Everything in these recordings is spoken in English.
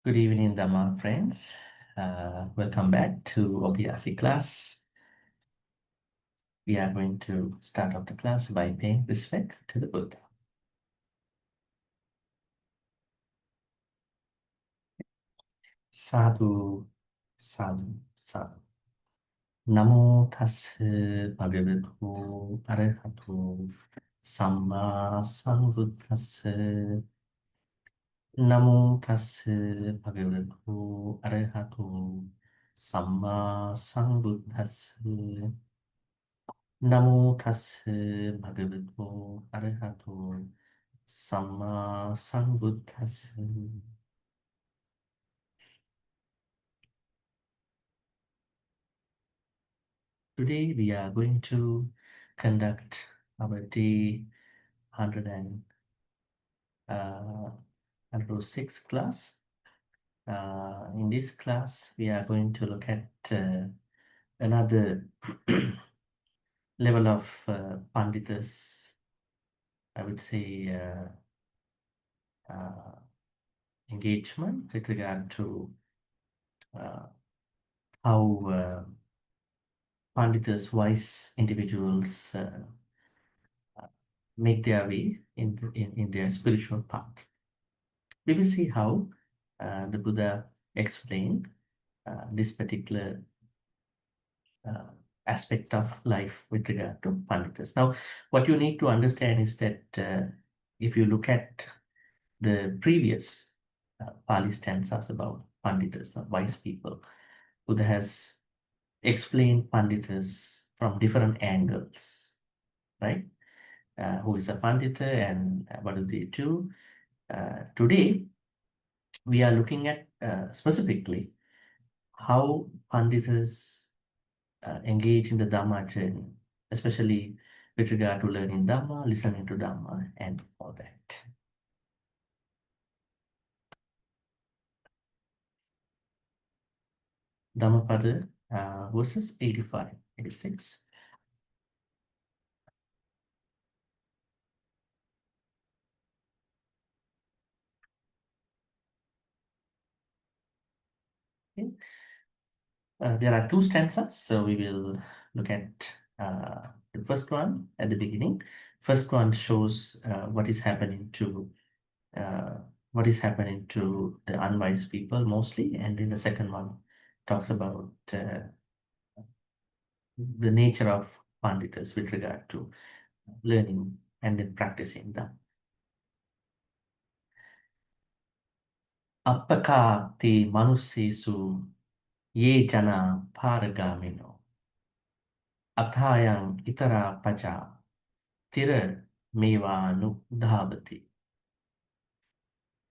Good evening, Dhamma friends. Welcome back to OPRC class. We are going to start off the class by paying respect to the Buddha. Sadhu, sadhu, sadhu. Namo tassa bhagavato arahato samma sambuddhassa. Namo tassa bhagavato arahato samma sambuddhassa. Namo tassa bhagavato arahato samma sambuddhassa. Today we are going to conduct our day 106 class. In this class, we are going to look at another level of Panditas, I would say, engagement with regard to how Panditas, wise individuals, make their way in their spiritual path. We will see how the Buddha explained this particular aspect of life with regard to Panditas. Now, what you need to understand is that if you look at the previous Pali stanzas about Panditas, wise people, Buddha has explained Panditas from different angles, right? Who is a Pandita and what do they do? Today, we are looking at specifically how Panditas engage in the Dhamma journey, especially with regard to learning Dhamma, listening to Dhamma, and all that. Dhammapada verses 85, 86. Okay. There are two stanzas, so we will look at the first one at the beginning. First one shows what is happening to the unwise people mostly, and then the second one talks about the nature of Panditas with regard to learning and then practicing them. Appaka te manusesu ye jana paragamino athayang itara paja tira mevanu dhavati.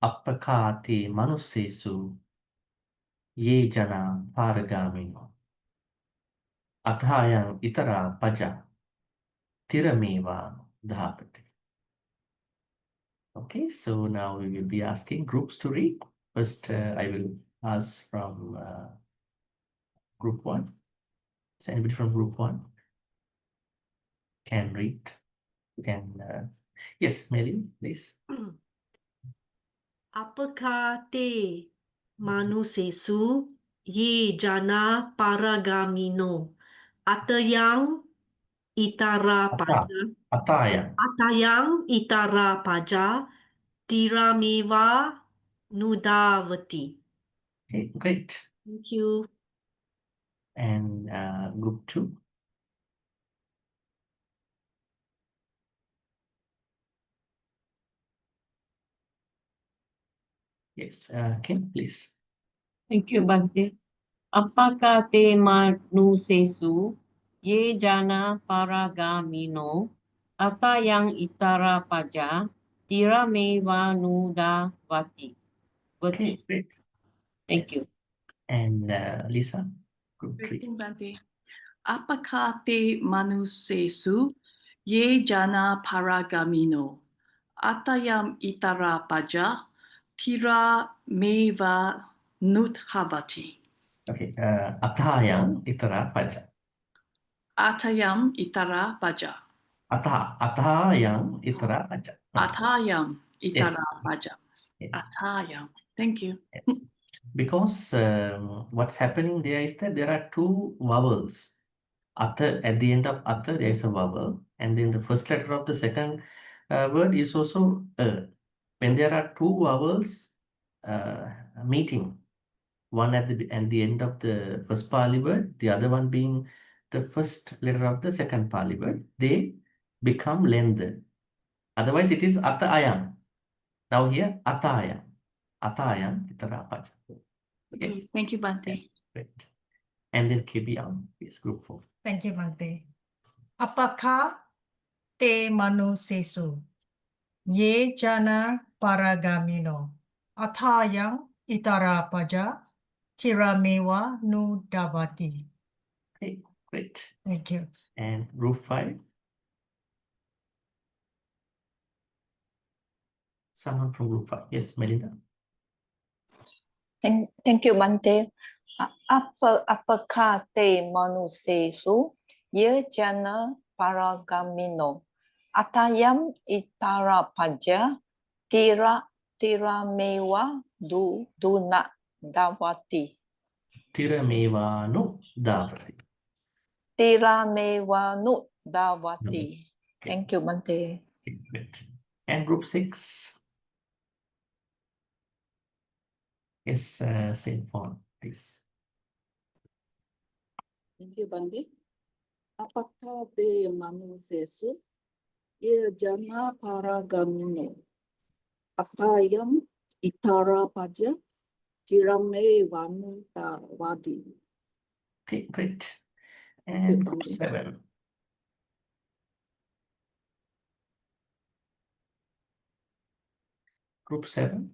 Appaka te manusesu ye jana paragamino athayang itara paja tira mevanu dhavati. Okay, so now we will be asking groups to read. First, I will ask from group 1. Is anybody from group 1 can read? You can, yes, Melly, please. Apakah te manusesu ye jana paragamino atayang itara paja atayang itara paja tirameva nudavati. Okay, great. Thank you. And group 2. Yes, Kim, please. Thank you, Bhante. Apakah te manusesu ye jana paragamino atayang itara paja tirame vanuda vati. Okay, great. Thank Yes. you. And Lisa, group 3. Bhante. Apakah te manusesu ye jana paragamino atayam itara paja tira meva nudhavati. Okay, athayang itara paja. Atayam itara paja. Athayang itara paja. Atayam itara Yes. paja. Yes. Atayam. Thank you. Yes. Because what's happening there is that there are two vowels. Atha, at the end of atha, there is a vowel, and then the first letter of the second word is also a. When there are two vowels meeting, one at the end of the first Pali word, the other one being the first letter of the second Pali word, they become lengthened. Otherwise, it is atha ayam. Now here, atha ayam. Atha ayam, itara paja. Okay, Yes. thank you, Bhante. Great. And then KBL is group 4. Thank you, Bhante. Apakah te manusesu ye jana paragamino atayang itara paja tiramewa nu davati. Okay, great. Thank you. And group 5. Someone from group 5. Yes, Melinda. Thank you, Bhante. Apakah te manusesu ye jana paragamino atayam itara paja tiramewa duna davati. Tiramevanu davati. Tiramevanu davati. Okay. Thank you, Bhante. Okay, great. And group 6. Yes, same font, please. Thank you, Bhante. Apakah te manusesu ye jana paragamino atayam itara paja tirame vanu davati. Okay, great. Thank you, And group Bhante. 7. Group 7.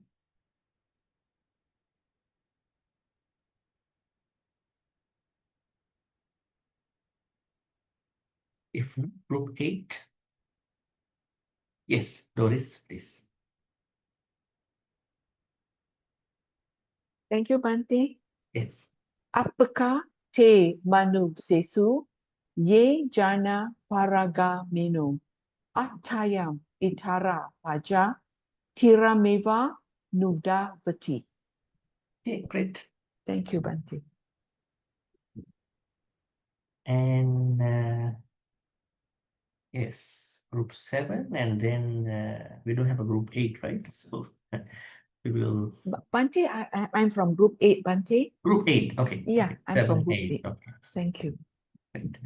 If not, group 8. Yes, Doris, please. Thank you, Bhante. Yes. Apakah te manusesu ye jana paragamino atayam itara paja tirameva nudavati. Okay, great. Thank you, Bhante. And yes, group 7, and then we don't have a group 8, right? So we will. Bhante, I'm from group 8, Bhante. Group 8, okay. Yeah, Okay. I'm 7, from group 8. 8. Okay. Thank you. Right.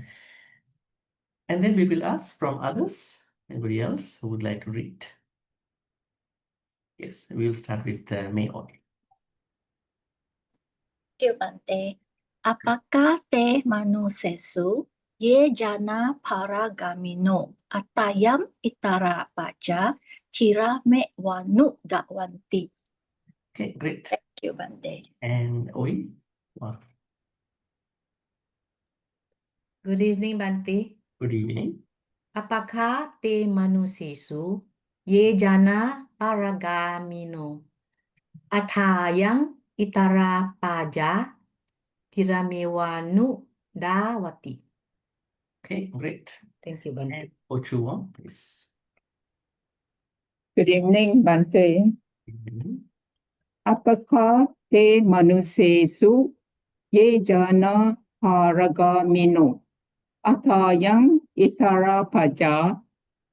And then we will ask from others, anybody else who would like to read. Yes, we will start with May only. Thank you, Bhante. Apakah te manusesu ye jana paragamino atayam itara paja tirame wanu dawanti. Okay, great. Thank you, Bhante. And Oi? Wow. Good evening, Bhante. Good evening. Apakah te manusesu ye jana paragamino atayang itara paja tiramewanu dawati. Okay, great. Thank you, Bhante. And Ochuo, please. Good evening, Bhante. Evening. Apakah te manusesu ye jana paragamino atayang itara paja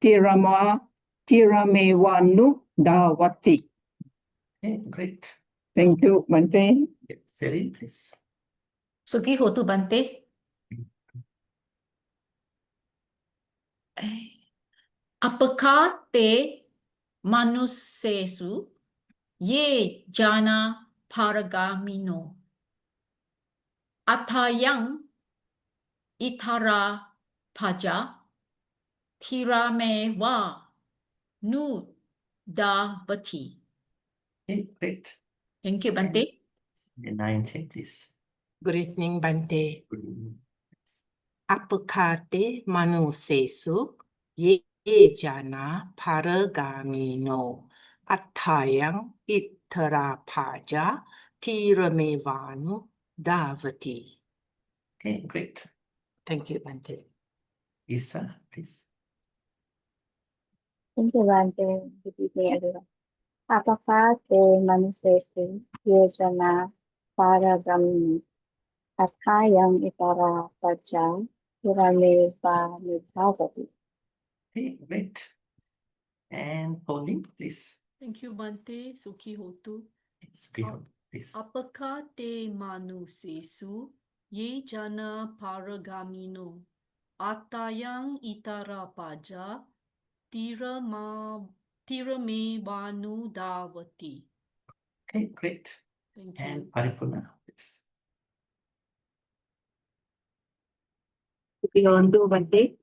tiramewanu dawati. Okay, great. Thank you, Bhante. Seri, please. Suki hotu Bhante. Apakah te manusesu ye jana paragamino atayang itara paja tirame wa nu davati. Okay, great. Thank you, Bhante. And 9, please. Good evening, Bhante. Good evening. Apakah te manusesu ye jana paragamino atayang itara paja tiramevanu davati. Okay, great. Thank you, Bhante. Isa, please. Thank you, Bhante. Good evening, everyone. Apakah te manusesu ye jana paragamino. Atayang itara paja tirame vanudhavati. Okay, great. And Pauline, please. Thank you, Bhante. Sukhi hotu. Sukhihotu, please. Apaka te manu sesu ye jana paragamino. Atayang itara paja tira me vanu davati. Okay, great. Thank And you. Paripurna, please. Sukihotu Bhante.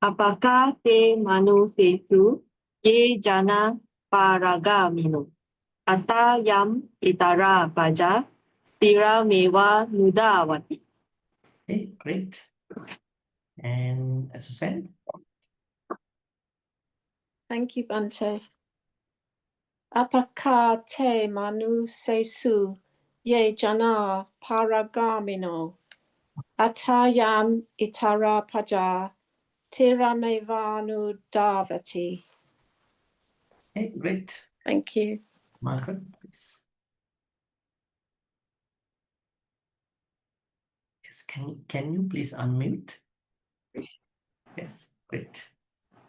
Apakah te manusesu ye jana paragamino? Atayam itara paja tira mewa nudavati. Okay, great. And Susan? Thank you, Bhante. Apaka te manu sesu ye jana paragamino. Atayam itara paja tiramevanu davati. Okay, great. Thank you. Margaret, please. Yes, can you please unmute? Yes, great.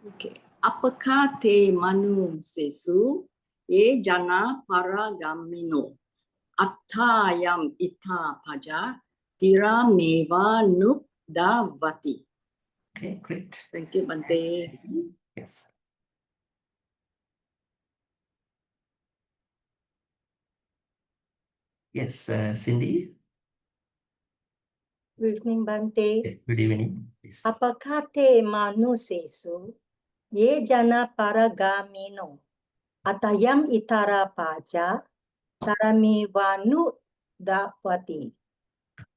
Okay. Apakah te manu sesu ye jana paragamino. Attayam ita paja tira meva nup davati. Okay, great. Thank you, Bhante. Yes. Yes, Cindy. Good evening, Bhante. Yes, good evening. Please. Apakah te manu sesu ye jana paragamino atayam itara paja tarami vanu davati.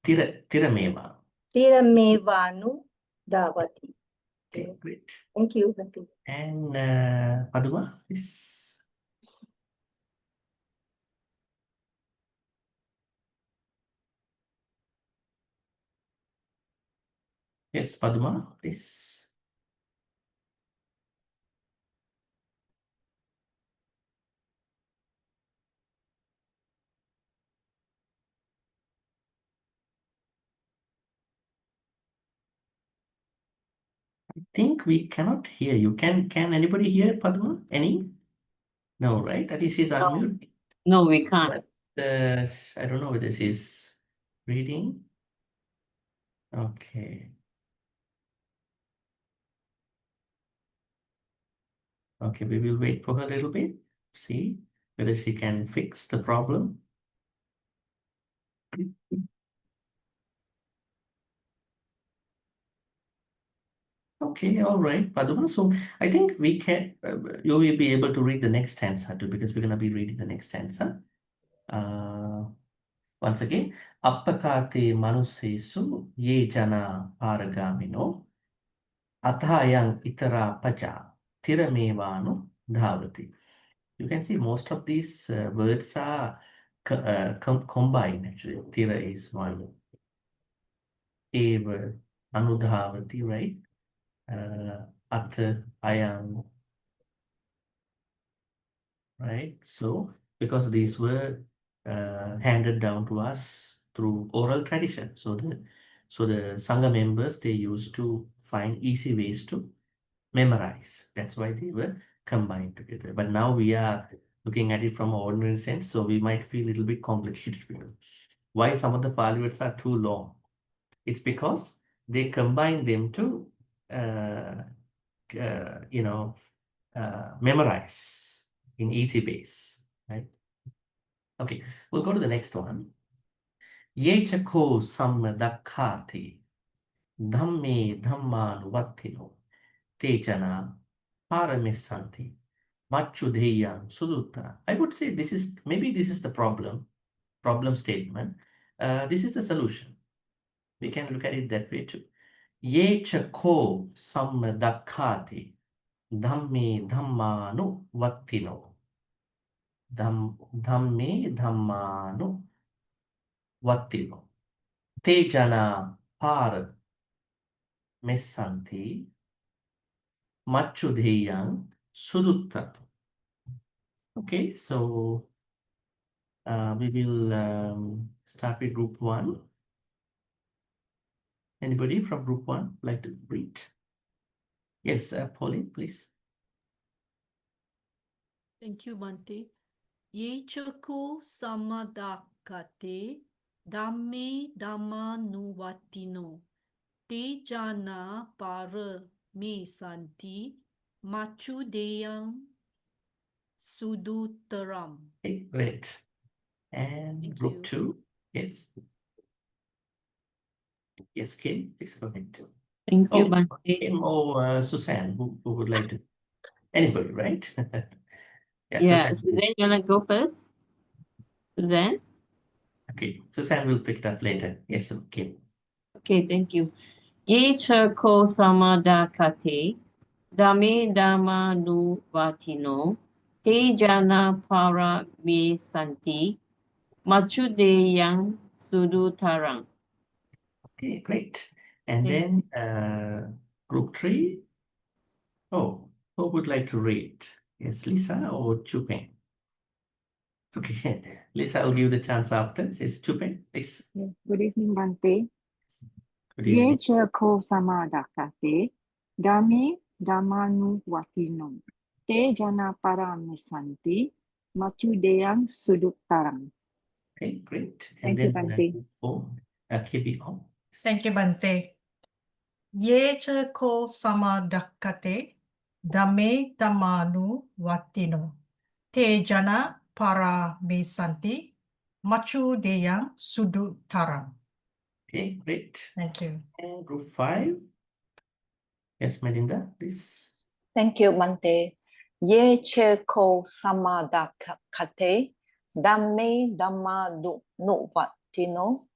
Tirameva. Tirame vanu davati. Okay, great. Thank you, Bhante. And Padma, please. Yes, Padma, please. I think we cannot hear you. Can anybody hear Padma? Any? No, right? I think she's unmuted. No, we can't. But I don't know whether she's reading. Okay. Okay, we will wait for her a little bit. See whether she can fix the problem. Okay, all right, Padma. So I think we can, you will be able to read the next stanza too, because we're going to be reading the next stanza. Once again, appakate manusesu ye jana paragamino athayang itara paja tiramevanu dhavati. You can see most of these words are combined actually. Tira is one. Eva, anudhavati, right? Atha, ayam, right? So, because these were handed down to us through oral tradition. So the Sangha members, they used to find easy ways to memorize. That's why they were combined together. But now we are looking at it from an ordinary sense, so we might feel a little bit complicated. Why some of the Pali words are too long? It's because they combine them to, memorize in easy ways, right? Okay, we'll go to the next one. Ye chako sammadakkhati dhamme dhammanuvattino te jana paramissanti machudheyam suduttara. I would say this is, maybe this is the problem statement. This is the solution. We can look at it that way too. Ye chako sammadakkhati dhamme dhammanuvattino. Dhamme dhammanu vattino. Te jana par messanti machudheyang sudutta. Okay, so We will start with group 1. Anybody from group 1 like to read? Yes, Polly, please. Thank you, Bhante. Ye chako samadakate dhamme dhamma nuvatino te jana para me santi machu deyang sudutaram. Okay, great. And Thank group you. 2, yes. Yes, Kim, please go ahead. Thank you, Oh, Bhante. Kim or Suzanne, who would like to? Anybody, right? Yeah, Yeah, Suzanne. Suzanne, you wanna go first? Suzanne? Okay, Suzanne will pick it up later. Yes, okay. Okay, thank you. Ye chako samadakate dame dhamma nu vatino te jana para me santi machudeyang sudutarang. Okay, great. And Thank then group 3. Oh, who would like to read? Yes, Lisa or Chupeng? Okay, Lisa, I'll give you the chance after. Yes, Chupeng, please. Good evening, Bhante. Good Ye evening. chako samadakate dame damanu watino te jana paramisanti machudeyang suduttarang. Okay, great. And Thank you, then Bhante. group 4, KBO. Thank you, Bhante. Ye chako samadakate dame damanu watino te jana para me santi machu deyang sudutaram. Okay, great. Thank you. And group 5. Yes, Melinda, please. Thank you, Bhante. Ye cheko samadakate dhamme dhamma nuvatino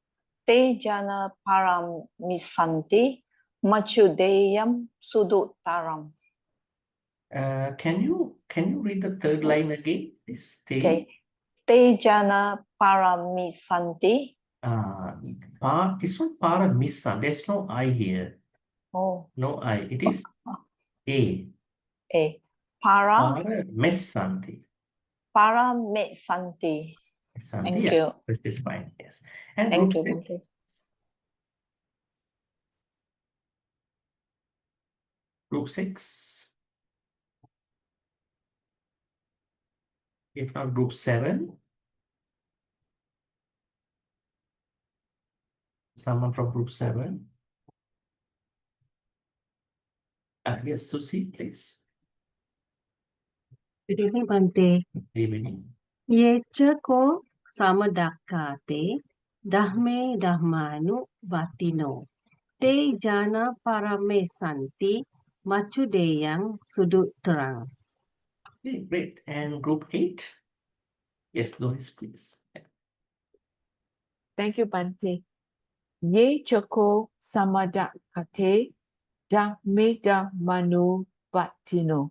te jana paramisanti machudeyam sudutaram. Can you read the third line again, please? Okay. Te jana paramisanti. It's not paramisan. There's no I here. Oh. No I. It is A. A. Paramisanti. Paramisanti. Thank Yeah, you. this is fine. Yes. And Thank group you, 6. Bhante. Group 6. If not group 7. Someone from group 7. Yes, Susie, please. Good evening, Bhante. Good evening. Ye chako samadakate dahme dahmanu vatino te jana parame santi machudeyang suduttarang. Okay, great. And group 8. Yes, Lois, please. Thank you, Bhante. Ye chako samadakate dhammeda manu vatino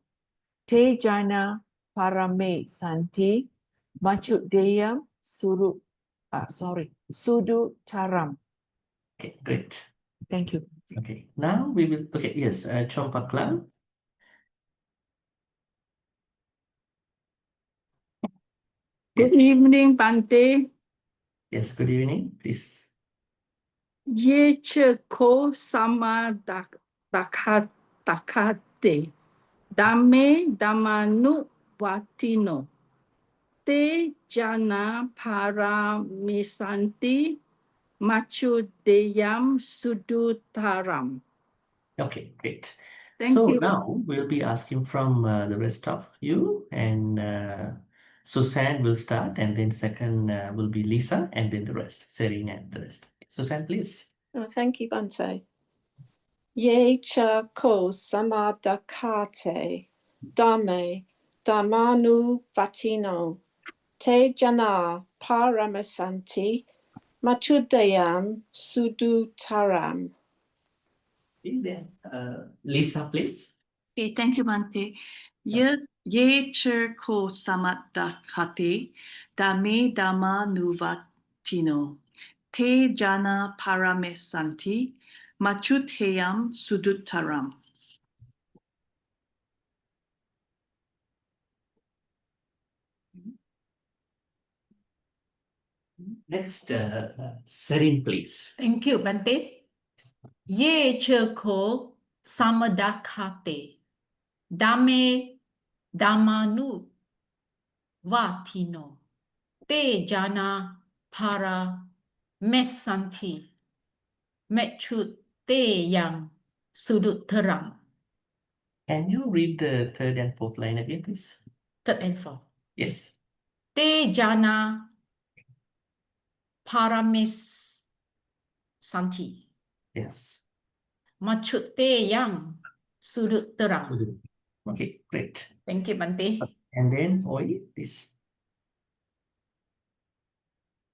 te jana parame santi machudeyam sudu taram. Okay, great. Thank you. Okay, now we will, okay, yes, Chompakla. Good evening, Bhante. Yes, good evening, please. Ye chako samadakate dame damanu vatino te jana paramisanti machudeyam sudutaram. Okay, great. Thank So you. now we'll be asking from the rest of you, and Susanne will start, and then second will be Lisa, and then the rest, Serena and the rest. Susanne, please. Oh, thank you, Bhante. Ye chako samadakate dame damanu vatino te jana paramasanti machudayam sudutaram. Then Lisa, please. Okay, thank you, Bhante. Ye chako samadakate dame dhamma nuvatino te jana paramesanti machudheyam sudutaram. Next, Serin, please. Thank you, Bhante. Ye cheko samadakate. Dame damanu vatino. Te jana para mesanti. Mechut te yang sudut terang. Can you read the third and fourth line again, please? Third and fourth. Yes. Te jana para mesanti. Yes. Machut te yang sudut terang. Okay, great. Thank you, Bhante. And then Oi, please.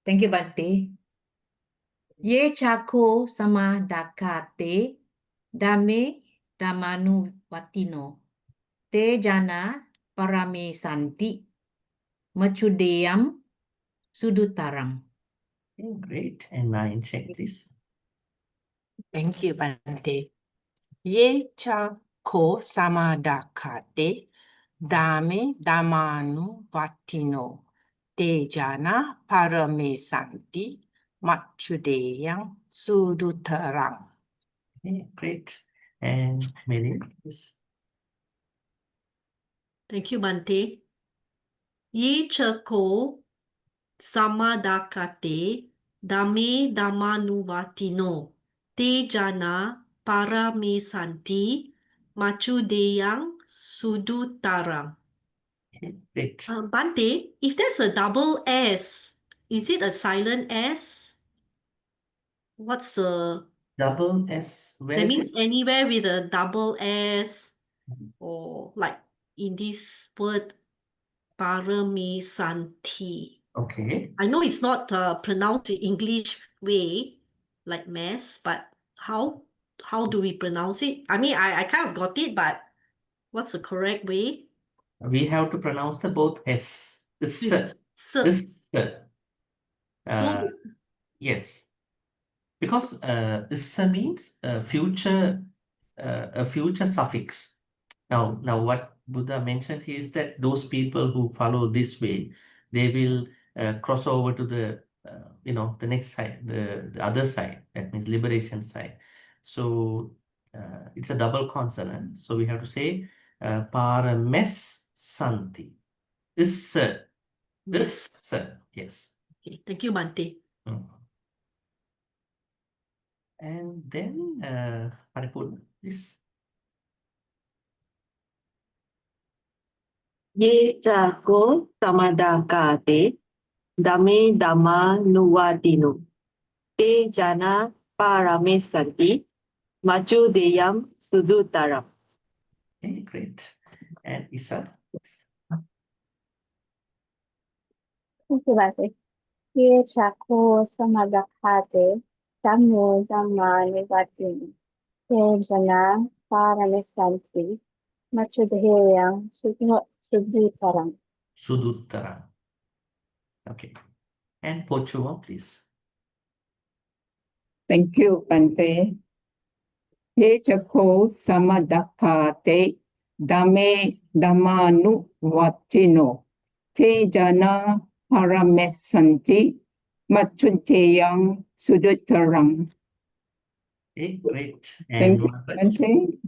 Thank you, Bhante. Ye chako sama dakate dame damanu watino te jana parame santi machudeyam sudutarang. Okay, great. And 9, check, please. Thank you, Bhante. Ye cha ko samadakate dame damanu vatino te jana parame santi machudeyang sudutarang. Okay, great. And Melin, please. Thank you, Bhante. Ye chako samadakate dame damanuvatino te jana para me santi machudeyang sudutarang. Okay, great. Bhante, if there's a double S, is it a silent S? What's the... Double S, where That is means it? anywhere with a double S, or like in this word, Paramisanti. Okay. I know it's not pronounced the English way, like mass, but how do we pronounce it? I mean, I kind of got it, but what's the correct way? We have to pronounce the both S. S. S. S. So, Yes. Because this means a future suffix. Now what Buddha mentioned here is that those people who follow this way, they will cross over to the the next side, the other side. That means liberation side. So it's a double consonant. So we have to say parames santi. Is yes. Yes. Okay, thank you, Bhante. And then Paripurna, please. Ye chako samadakate dame dama nuvatino te jana parame santi machudeyam sudutaram. Okay, great. And Isa. Thank you, Bhante. Ye chako samadakate dame dama nuvatino te jana parame santi machudeyam sudutaram. Suduttara. Okay. And Pochua, please. Thank you, Bhante. Ye chako samadakate dame damanu vatino te jana paramesanti machunteyang sudutaram. Okay, great. And Thank you, Bhante.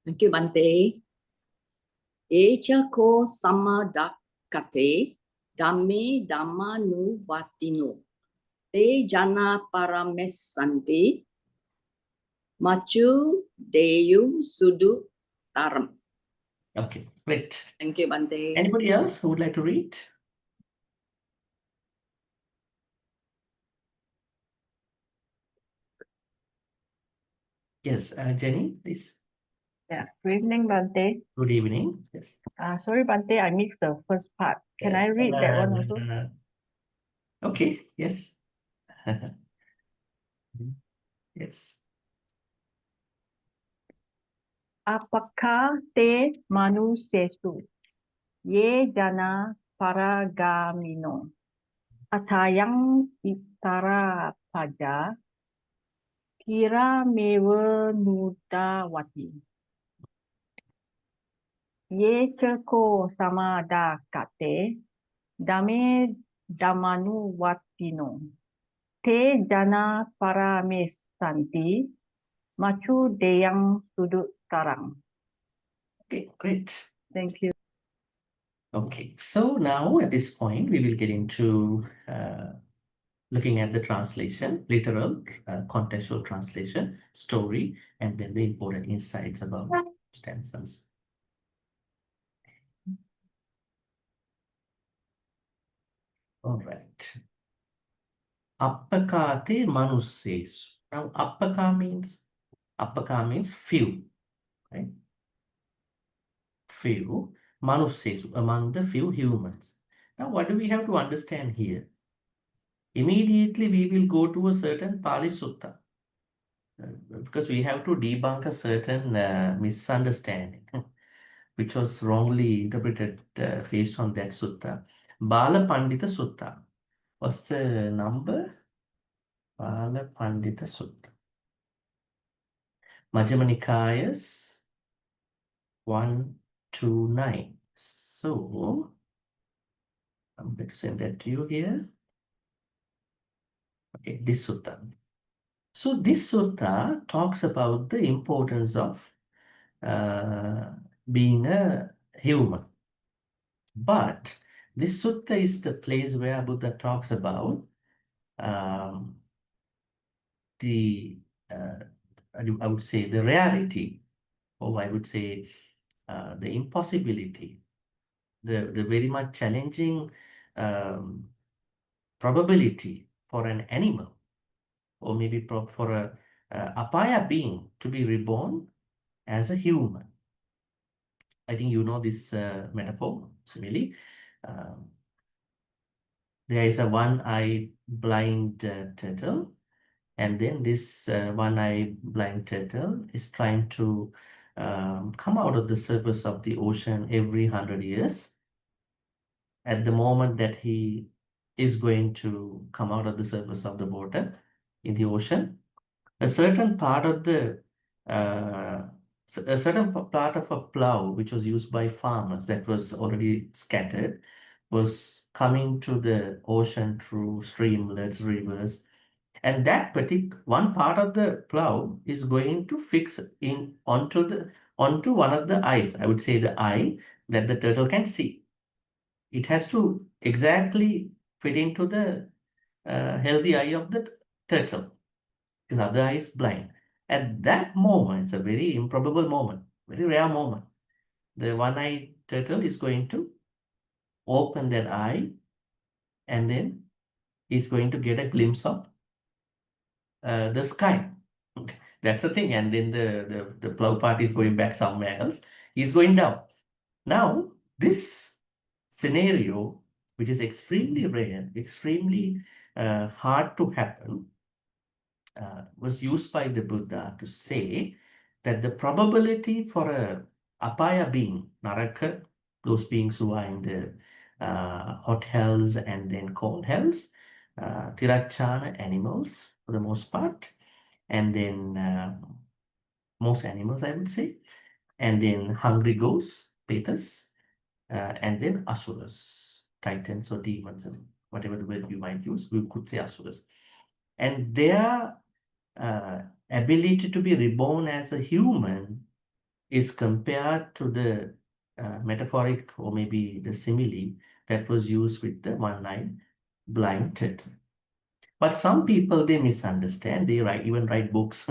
Thank you, Bhante. Echa ko samadakate dame damanu vatino te jana paramesanti machu deyu sudu taram. Okay, great. Thank you, Bhante. Anybody else who would like to read? Yes, Jenny, please. Yeah, good evening, Bhante. Good evening. Yes. Sorry, Bhante, I missed the first part. Can I read that one also? Okay, yes. Yes. Apakah te manusesu ye jana paragamino atayang itara paja kira mewa nudawati ye ceko samada kate Dame Damanu Watino. Te Jana Paramesanti. Machu Deyang Sudut Tarang. Okay, great. Thank you. Okay, so now at this point, we will get into looking at the translation, literal, contextual translation, story, and then the important insights about stanzas. All right. Appakate manussesu. Now, appaka means few, right? Few, manussesu, among the few humans. Now, what do we have to understand here? Immediately, we will go to a certain Pali Sutta. Because we have to debunk a certain misunderstanding, which was wrongly interpreted based on that sutta. Bala Pandita Sutta. What's the number? Bala Pandita Sutta. Majjhima Nikayas 129. So, I'm going to send that to you here. Okay, this sutta. So, this sutta talks about the importance of being a human. But this sutta is the place where Buddha talks about the, I would say, the rarity, or I would say the impossibility, the very much challenging probability for an animal, or maybe for a apaya being to be reborn as a human. I think you know this metaphor, simile. There is a one-eyed blind turtle, and then this one-eyed blind turtle is trying to come out of the surface of the ocean every 100 years. At the moment that he is going to come out of the surface of the water in the ocean, a certain part of the a certain part of a plow which was used by farmers that was already scattered was coming to the ocean through streamlets, rivers, and that particular one part of the plow is going to fix in onto one of the eyes. I would say the eye that the turtle can see. It has to exactly fit into the healthy eye of the turtle. His other eye is blind. At that moment, it's a very improbable moment, very rare moment. The one-eyed turtle is going to open that eye, and then he's going to get a glimpse of the sky. That's the thing. And then the plow part is going back somewhere else. He's going down. Now, this scenario, which is extremely rare, extremely hard to happen, was used by the Buddha to say that the probability for a apaya being, naraka, those beings who are in the hot hells and then cold hells, tirachana animals for the most part, and then most animals, I would say, and then hungry ghosts, petas, and then asuras, titans or demons, and whatever the word you might use, we could say asuras. And their ability to be reborn as a human is compared to the metaphoric or maybe the simile that was used with the one-eyed blind turtle. But some people, they misunderstand. They even write books.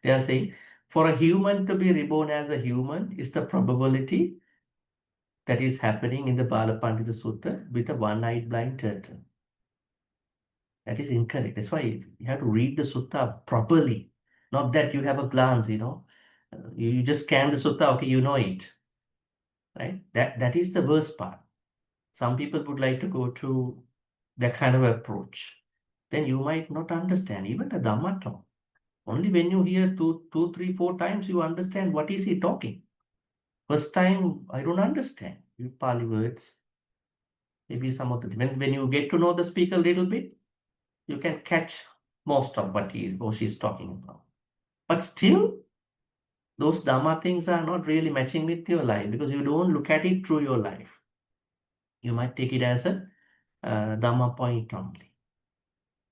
They are saying, for a human to be reborn as a human is the probability that is happening in the Balapandita Sutta with a one-eyed blind turtle. That is incorrect. That's why you have to read the sutta properly. Not that you have a glance, you just scan the sutta, okay, you know it. Right? That is the worst part. Some people would like to go to that kind of approach. Then you might not understand even the Dhamma talk. Only when you hear two, 3, 4 times, you understand what is he talking. First time, I don't understand Pali words. Maybe some of the when you get to know the speaker a little bit, you can catch most of what he is or she is talking about. But still, those Dhamma things are not really matching with your life because you don't look at it through your life. You might take it as a Dhamma point only.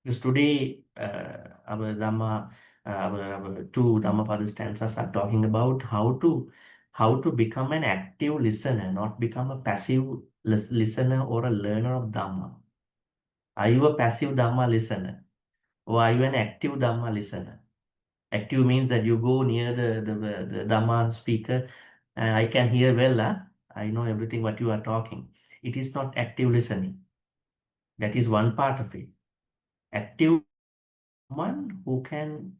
Because today, our Dhamma, our two Dhammapada stanzas are talking about how to become an active listener, not become a passive listener or a learner of Dhamma. Are you a passive Dhamma listener, or are you an active Dhamma listener? Active means that you go near the Dhamma speaker. I can hear well, I know everything what you are talking. It is not active listening. That is one part of it. Active one who can,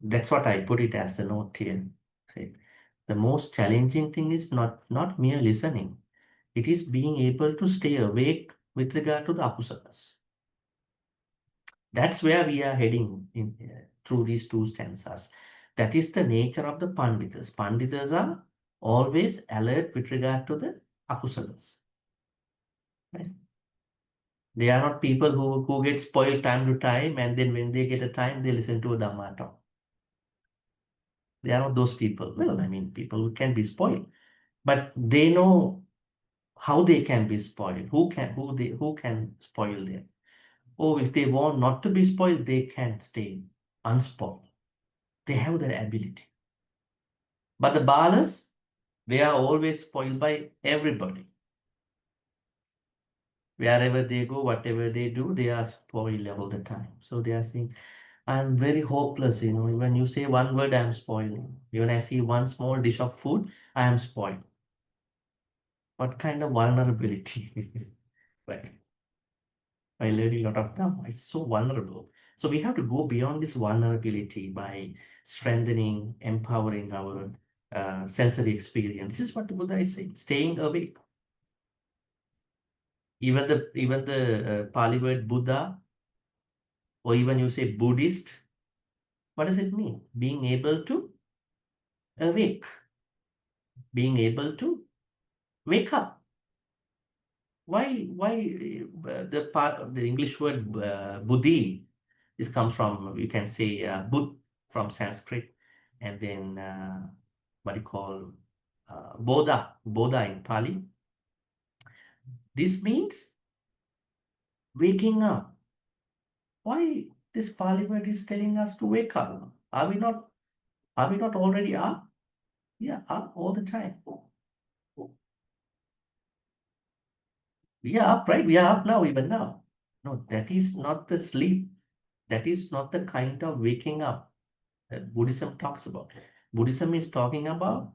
that's what I put it as the note here. Say, the most challenging thing is not mere listening. It is being able to stay awake with regard to the akusalas. That's where we are heading in through these two stanzas. That is the nature of the Panditas. Panditas are always alert with regard to the akusalas. Right? They are not people who get spoiled time to time, and then when they get a time, they listen to a Dhamma talk. They are not those people. Well, I mean, people who can be spoiled, but they know how they can be spoiled. Who can spoil them? Oh, if they want not to be spoiled, they can stay unspoiled. They have that ability. But the balas, they are always spoiled by everybody. Wherever they go, whatever they do, they are spoiled all the time. So they are saying, I'm very hopeless, when you say one word, I'm spoiling. When I see one small dish of food, I am spoiled. What kind of vulnerability? Right. By learning a lot of them, it's so vulnerable. So we have to go beyond this vulnerability by strengthening, empowering our sensory experience. This is what the Buddha is saying, staying awake. Even the Pali word Buddha, or even you say Buddhist, what does it mean? Being able to awake, being able to wake up. Why the English word Buddhi, this comes from, you can say Bud from Sanskrit, and then what you call Bodha in Pali. This means waking up. Why this Pali word is telling us to wake up? Are we not already up? Yeah, up all the time. We are up, right? We are up now, even now. No, that is not the sleep. That is not the kind of waking up that Buddhism talks about. Buddhism is talking about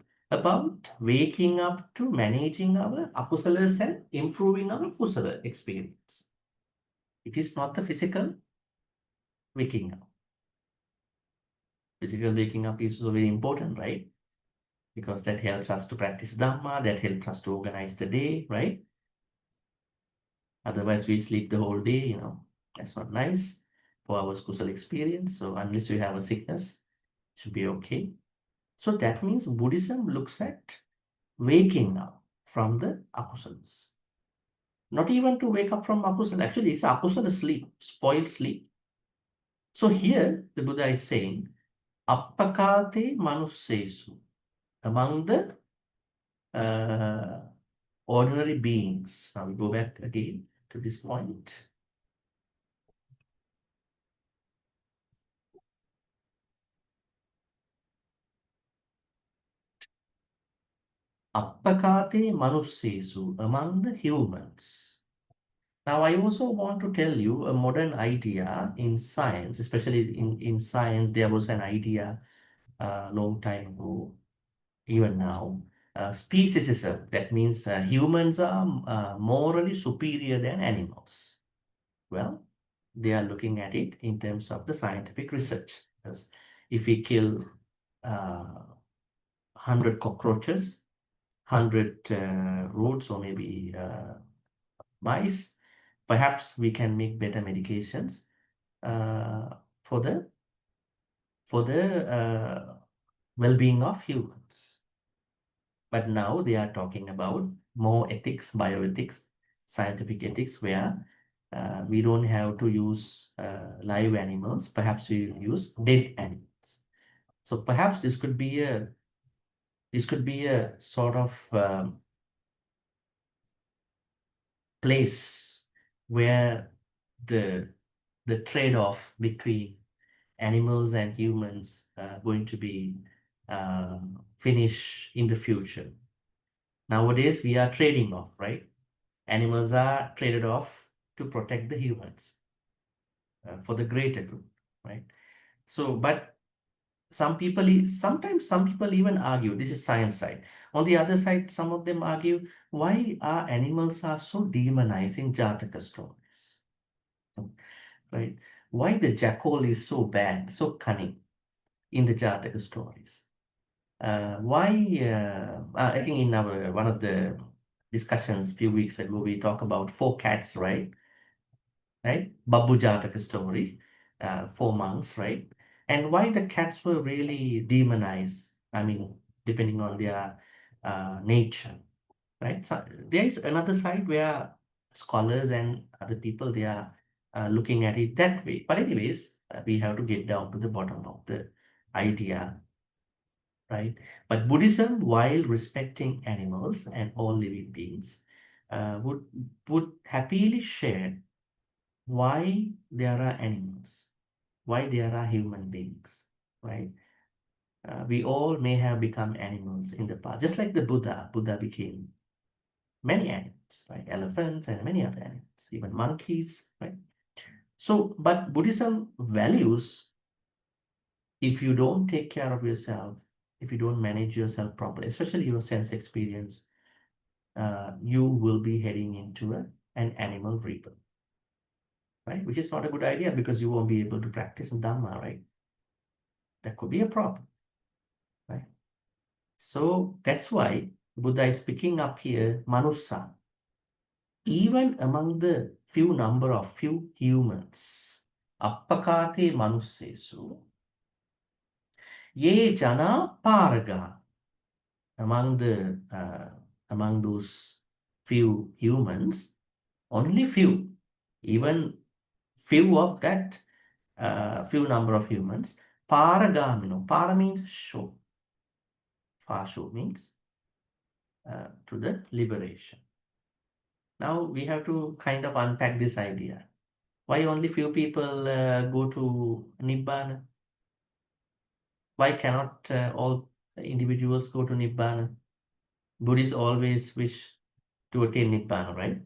waking up to managing our akusalas and improving our kusala experience. It is not the physical waking up. Physical waking up is also very important, right? Because that helps us to practice Dhamma, that helps us to organize the day, right? Otherwise, we sleep the whole day, that's not nice for our kusala experience. So unless you have a sickness, it should be okay. So that means Buddhism looks at waking up from the akusalas. Not even to wake up from akusala. Actually, it's akusala sleep, spoiled sleep. So here, the Buddha is saying, appakate manussesu, among the ordinary beings. Now we go back again to this point. Appakate manussesu, among the humans. Now, I also want to tell you a modern idea in science, especially in science, there was an idea a long time ago, even now, speciesism. That means humans are morally superior than animals. Well, they are looking at it in terms of the scientific research. Because if we kill 100 cockroaches, 100 rodents, or maybe mice, perhaps we can make better medications for the well-being of humans. But now they are talking about more ethics, bioethics, scientific ethics, where we don't have to use live animals. Perhaps we use dead animals. So perhaps this could be a sort of place where the trade-off between animals and humans going to be finished in the future. Nowadays, we are trading off, right? Animals are traded off to protect the humans for the greater good, right? So, but sometimes some people even argue, this is science side. On the other side, some of them argue, why our animals are so demonized in Jataka stories, right? Why the jackal is so bad, so cunning in the Jataka stories? Why, I think in our one of the discussions a few weeks ago, we talked about 4 cats, right? Babu Jataka story, 4 monks, right? And why the cats were really demonized, I mean, depending on their nature, right? So there is another side where scholars and other people, they are looking at it that way. But anyways, we have to get down to the bottom of the idea, right? But Buddhism, while respecting animals and all living beings, would happily share why there are animals, why there are human beings, right? We all may have become animals in the past, just like the Buddha. Buddha became many animals, right? Elephants and many other animals, even monkeys, right? So, but Buddhism values, if you don't take care of yourself, if you don't manage yourself properly, especially your sense experience, you will be heading into an animal rebirth, right? Which is not a good idea because you won't be able to practice Dhamma, right? That could be a problem, right? So that's why Buddha is picking up here Manusa. Even among the few humans, appakate manusesu, ye jana paraga, among those few humans, only few, even few of that few number of humans, paragamino, para means show, fasho means to the liberation. Now we have to kind of unpack this idea. Why only few people go to Nibbana? Why cannot all individuals go to Nibbana? Buddhists always wish to attain Nibbana, right?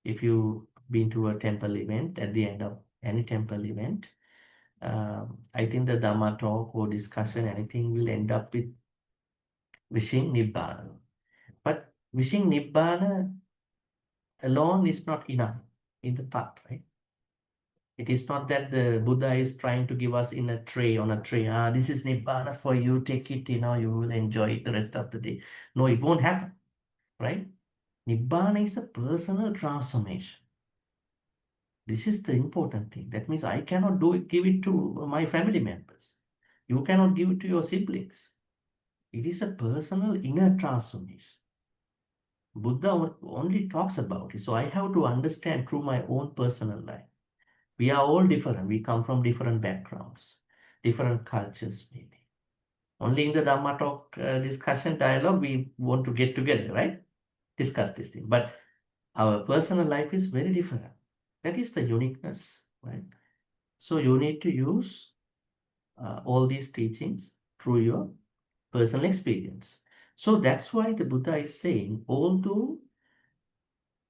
If you've been to a temple event, at the end of any temple event, I think the Dhamma talk or discussion, anything will end up with wishing Nibbana. But wishing Nibbana alone is not enough in the path, right? It is not that the Buddha is trying to give us on a tray, this is Nibbana for you, take it, you will enjoy it the rest of the day. No, it won't happen, right? Nibbana is a personal transformation. This is the important thing. That means I cannot give it to my family members. You cannot give it to your siblings. It is a personal inner transformation. Buddha only talks about it. So I have to understand through my own personal life. We are all different. We come from different backgrounds, different cultures, maybe. Only in the Dhamma talk discussion dialogue, we want to get together, right? Discuss this thing. But our personal life is very different. That is the uniqueness, right? So you need to use all these teachings through your personal experience. So that's why the Buddha is saying, although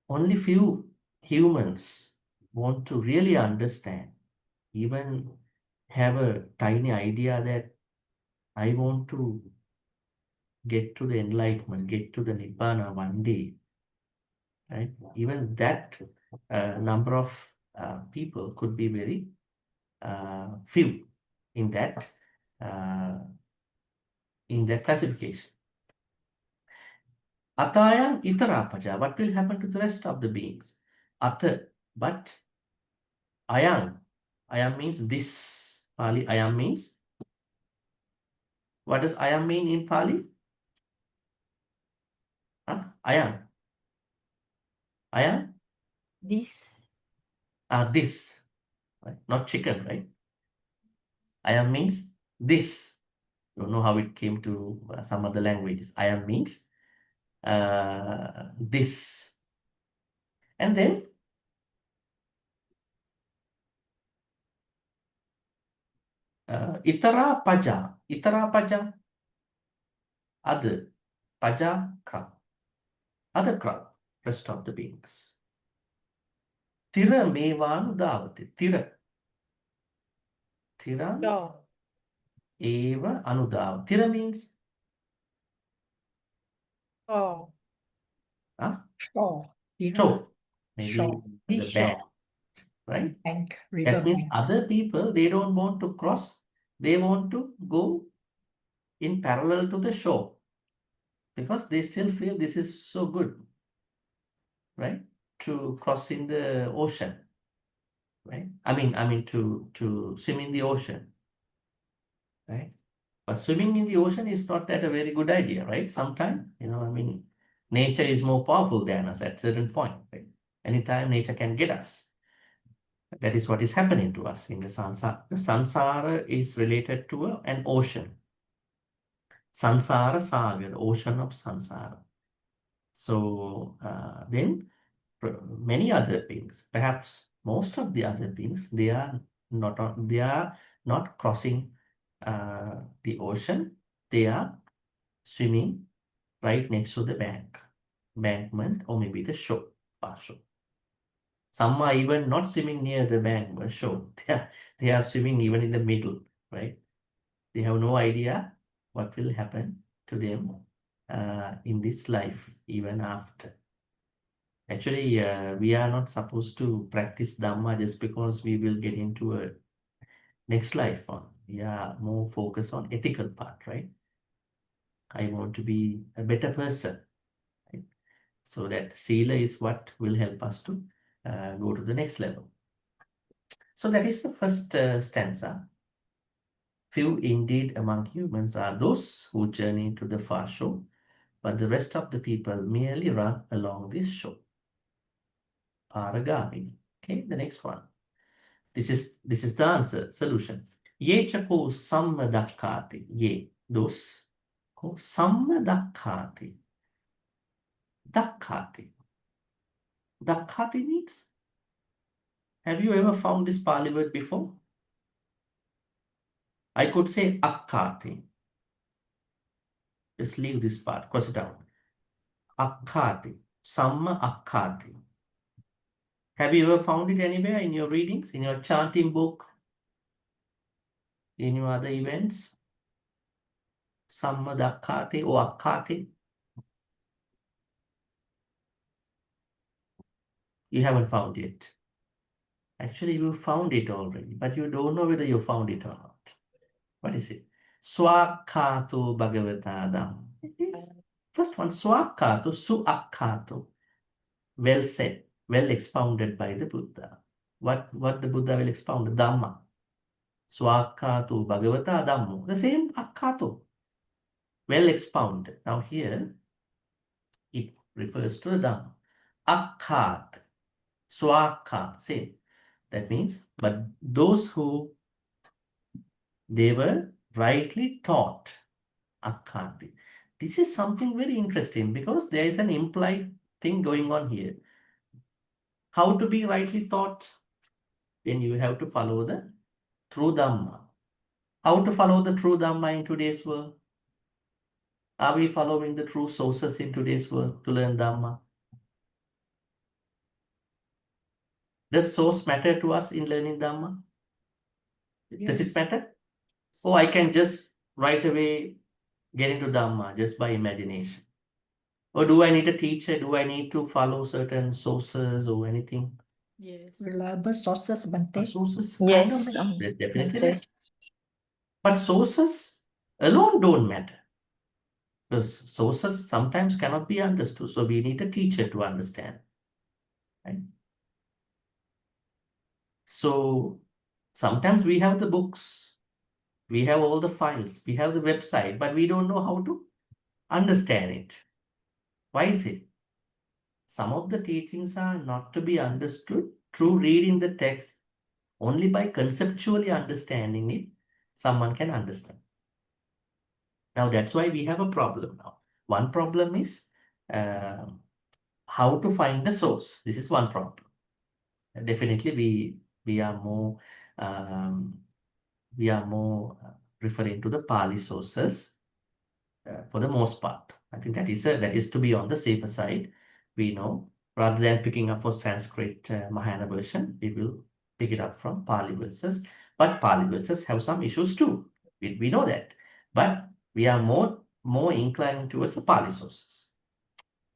only few humans want to really understand, even have a tiny idea that I want to get to the enlightenment, get to the Nibbana one day, right? Even that number of people could be very few in that classification. Atayam itarapaja, what will happen to the rest of the beings? Ata, but ayam means this. Pali, ayam means, what does ayam mean in Pali? Ayam. Ayam? This. This, right? Not chicken, right? Ayam means this. You don't know how it came to some other languages. Ayam means this. And then Itara paja. Itara paja. Other. Paja crowd. Other crowd. Rest of the beings. Tira mevanu davati. Tira. Tira eva anudav. Tira means Oh. huh? Shaw. Show. Maybe Shaw. the This bank, shaw. right? Bank. River That means bank. other people, they don't want to cross. They want to go in parallel to the shore because they still feel this is so good, right? To cross in the ocean, right? I mean to swim in the ocean, right? But swimming in the ocean is not that a very good idea, right? Sometimes, I mean, nature is more powerful than us at certain point, right? Anytime nature can get us. That is what is happening to us in the sansara. The sansara is related to an ocean. Sansara sagar, ocean of sansara. So then many other beings, perhaps most of the other beings, they are not crossing the ocean. They are swimming right next to the embankment, or maybe the shore. Some are even not swimming near the bank or shore. They are swimming even in the middle, right? They have no idea what will happen to them in this life, even after. Actually, we are not supposed to practice Dhamma just because we will get into a next life on. We are more focused on ethical part, right? I want to be a better person, right? So that Sila is what will help us to go to the next level. So that is the first stanza. Few indeed among humans are those who journey to the far shore, but the rest of the people merely run along this shore. Paragami. Okay, the next one. This is the answer, solution. Ye chako sammadakati. Ye, those. Ko sammadakati. Dakkati. Dakkati means, have you ever found this Pali word before? I could say akkati. Just leave this part, cross it out. Akkati. Samma akkati. Have you ever found it anywhere in your readings, in your chanting book, in your other events? Samma dakkati or akkati? You haven't found it. Actually, you found it already, but you don't know whether you found it or not. What is it? Swakkhatu bhagavata dham. It is. First one, swakkhatu, suakkatu. Well said, well expounded by the Buddha. What the Buddha will expound? Dhamma. Swakkhatu bhagavata dhammo. The same akkatu. Well expounded. Now here, it refers to the Dhamma. Akkhat. Swakhat. Same. That means, but those who they were rightly taught. Akkati. This is something very interesting because there is an implied thing going on here. How to be rightly taught? Then you have to follow the true Dhamma. How to follow the true Dhamma in today's world? Are we following the true sources in today's world to learn Dhamma? Does source matter to us in learning Dhamma? Does it matter? Oh, I can just right away get into Dhamma just by imagination. Or do I need a teacher? Do I need to follow certain sources or anything? Yes. Reliable sources, Bhante. Sources? Yes, Yes, definitely. Bhante. Matter. But sources alone don't matter. Because sources sometimes cannot be understood. So we need a teacher to understand. Right? So sometimes we have the books, we have all the files, we have the website, but we don't know how to understand it. Why is it? Some of the teachings are not to be understood through reading the text. Only by conceptually understanding it, someone can understand. Now that's why we have a problem now. One problem is how to find the source. This is one problem. Definitely we are more we are more referring to the Pali sources for the most part. I think that is to be on the safer side. We know rather than picking up for Sanskrit Mahayana version, we will pick it up from Pali verses. But Pali verses have some issues too. We know that. But we are more inclined towards the Pali sources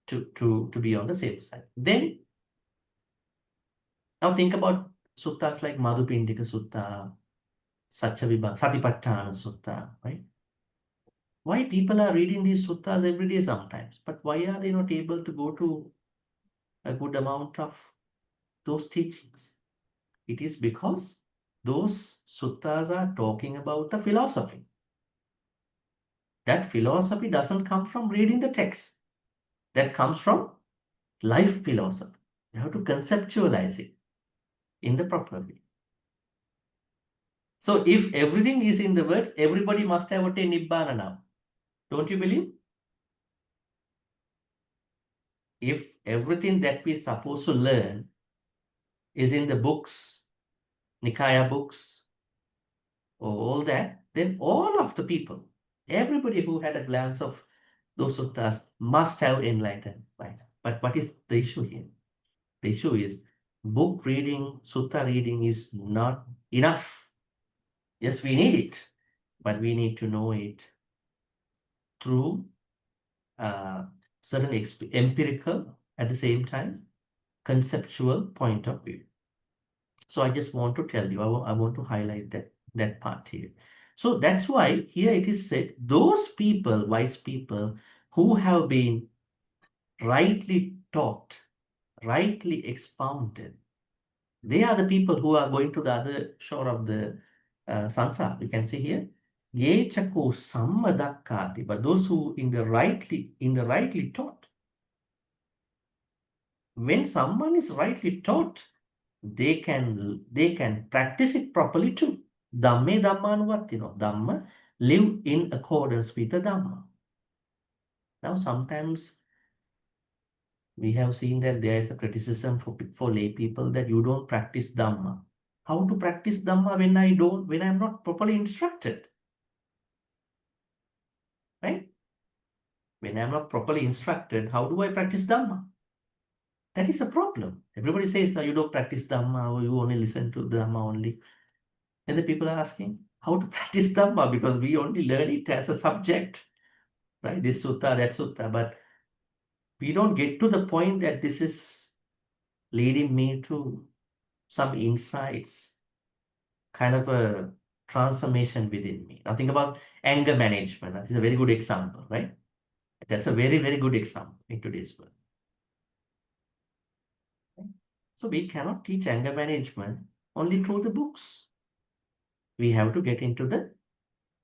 to be on the safe side. Then now think about suttas like Madhupindika Sutta, Satipatthana Sutta, right? Why people are reading these suttas every day sometimes, but why are they not able to go to a good amount of those teachings? It is because those suttas are talking about a philosophy. That philosophy doesn't come from reading the text. That comes from life philosophy. You have to conceptualize it in the proper way. So if everything is in the words, everybody must have attained Nibbana now. Don't you believe? If everything that we're supposed to learn is in the books, Nikaya books, or all that, then all of the people, everybody who had a glance of those suttas must have enlightened by now. But what is the issue here? The issue is book reading, sutta reading is not enough. Yes, we need it, but we need to know it through certain empirical, at the same time, conceptual point of view. So I just want to tell you, I want to highlight that part here. So that's why here it is said, those people, wise people, who have been rightly taught, rightly expounded, they are the people who are going to the other shore of the sansara. You can see here, ye chako sammadakati, but those who in the rightly taught. When someone is rightly taught, they can practice it properly too. Dhamme dhammanuvattino. Dhamma, live in accordance with the Dhamma. Now sometimes we have seen that there is a criticism for lay people that you don't practice Dhamma. How to practice Dhamma when I'm not properly instructed? Right? When I'm not properly instructed, how do I practice Dhamma? That is a problem. Everybody says, you don't practice Dhamma, or you only listen to Dhamma only. And the people are asking how to practice Dhamma, because we only learn it as a subject, right? This sutta, that sutta, but we don't get to the point that this is leading me to some insights, kind of a transformation within me. Now think about anger management. That is a very good example, right? That's a very, very good example in today's world. So we cannot teach anger management only through the books. We have to get into the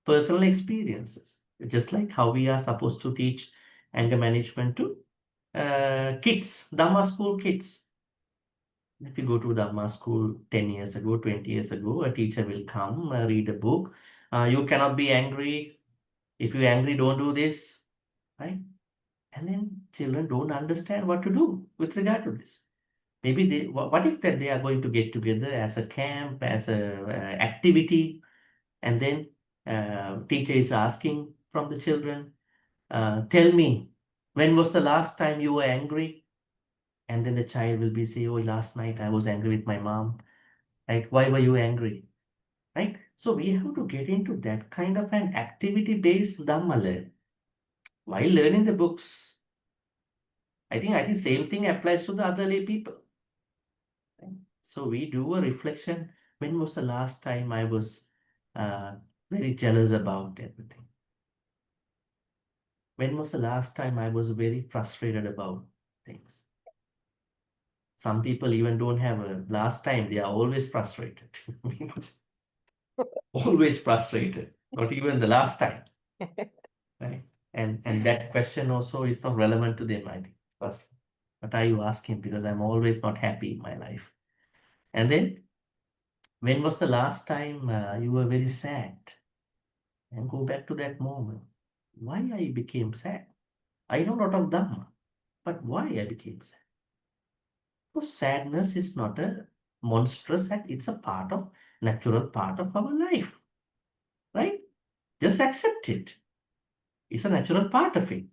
personal experiences, just like how we are supposed to teach anger management to kids, Dhamma school kids. If you go to Dhamma school 10 years ago, 20 years ago, a teacher will come, read a book. You cannot be angry. If you're angry, don't do this, right? And then children don't understand what to do with regard to this. Maybe what if that they are going to get together as a camp, as a activity, and then teacher is asking from the children, tell me, when was the last time you were angry? And then the child will be say, oh, last night I was angry with my mom. Right? Why were you angry? Right? So we have to get into that kind of an activity-based Dhamma learn. While learning the books, I think same thing applies to the other lay people. Right? So we do a reflection. When was the last time I was very jealous about everything? When was the last time I was very frustrated about things? Some people even don't have a last time. They are always frustrated. Always frustrated. Not even the last time. Right? And that question also is not relevant to them, I think. What are you asking? Because I'm always not happy in my life. And then, when was the last time you were very sad? And go back to that moment. Why I became sad? I know a lot of Dhamma, but why I became sad? So sadness is not a monstrous act. It's a natural part of our life. Just accept it. It's a natural part of it.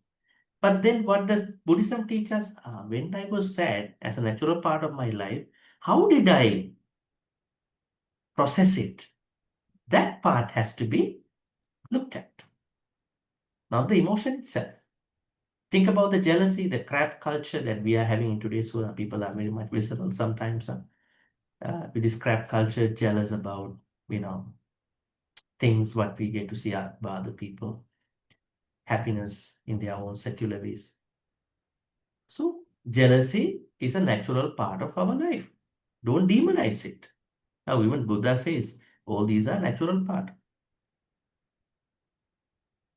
But then what does Buddhism teach us? When I was sad as a natural part of my life, how did I process it? That part has to be looked at, not the emotion itself. Think about the jealousy, the crap culture that we are having in today's world. People are very much visceral sometimes. With this crap culture, jealous about, things what we get to see by other people, happiness in their own secular ways. So jealousy is a natural part of our life. Don't demonize it. Now even Buddha says all these are natural part.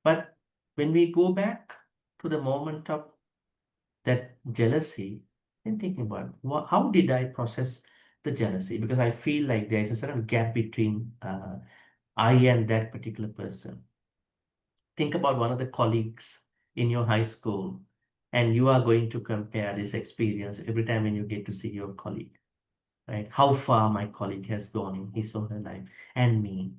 But when we go back to the moment of that jealousy, and thinking about how did I process the jealousy? Because I feel like there is a certain gap between I and that particular person. Think about one of the colleagues in your high school, and you are going to compare this experience every time when you get to see your colleague, right? How far my colleague has gone in his or her life, and me.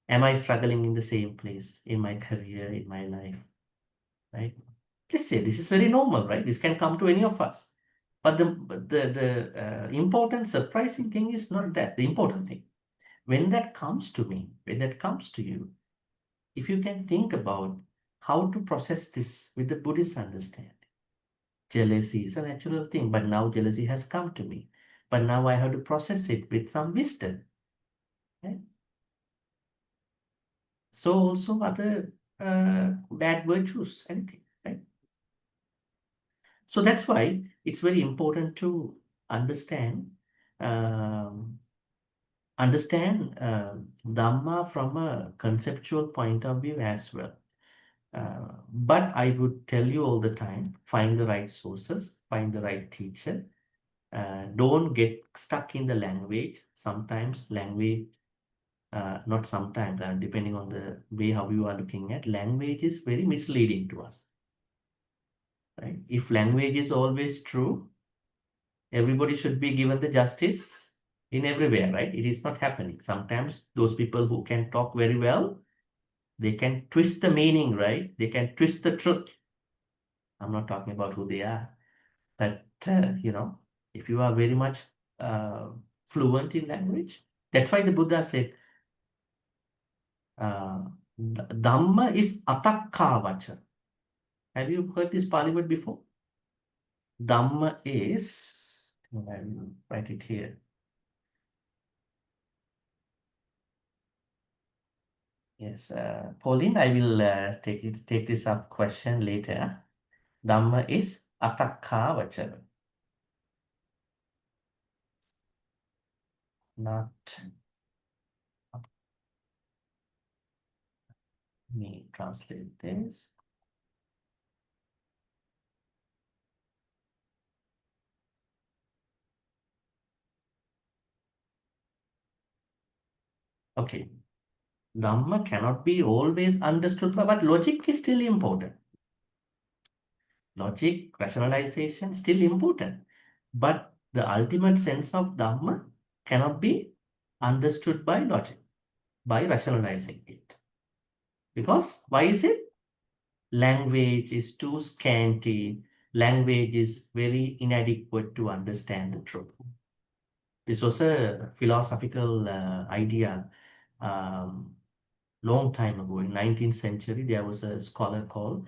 Am I struggling in the same place in my career, in my life, right? Let's say this is very normal, right? This can come to any of us. But the important, surprising thing is not that. The important thing, when that comes to me, when that comes to you, if you can think about how to process this with the Buddhist understanding. Jealousy is a natural thing, but now jealousy has come to me. But now I have to process it with some wisdom. Right? So also other bad virtues, anything, right? So that's why it's very important to understand Dhamma from a conceptual point of view as well. But I would tell you all the time, find the right sources, find the right teacher. Don't get stuck in the language. Sometimes language, not sometimes, depending on the way how you are looking at, language is very misleading to us. Right? If language is always true, everybody should be given the justice in everywhere, right? It is not happening. Sometimes those people who can talk very well, they can twist the meaning, right? They can twist the truth. I'm not talking about who they are, but if you are very much fluent in language, that's why the Buddha said, Dhamma is atakkavacha. Have you heard this Pali word before? Dhamma is, I will write it here. Yes, Pauline, I will take this up question later. Dhamma is atakkavacha. Not me translate this. Okay. Dhamma cannot be always understood, but logic is still important. Logic, rationalization, still important. But the ultimate sense of Dhamma cannot be understood by logic, by rationalizing it. Because, why is it? Language is too scanty. Language is very inadequate to understand the truth. This was a philosophical idea long time ago. In 19th century, there was a scholar called,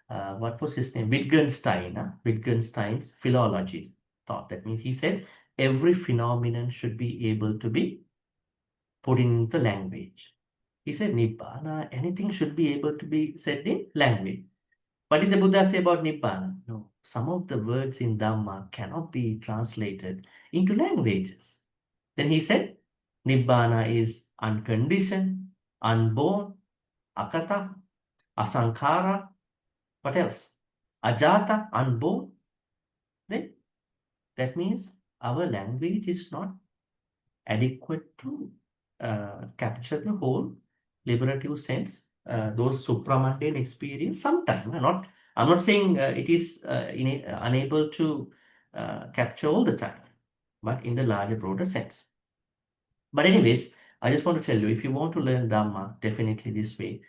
what was his name? Wittgenstein. Wittgenstein's philology thought. That means he said every phenomenon should be able to be put in the language. He said Nibbana, anything should be able to be said in language. What did the Buddha say about Nibbana? No, some of the words in Dhamma cannot be translated into languages. Then he said, Nibbana is unconditioned, unborn, akata, asankhara, what else? Ajata, unborn. Then that means our language is not adequate to capture the whole liberative sense, those supramundane experience. Sometimes, I'm not saying it is unable to capture all the time, but in the larger, broader sense. But anyways, I just want to tell you, if you want to learn Dhamma, definitely this way.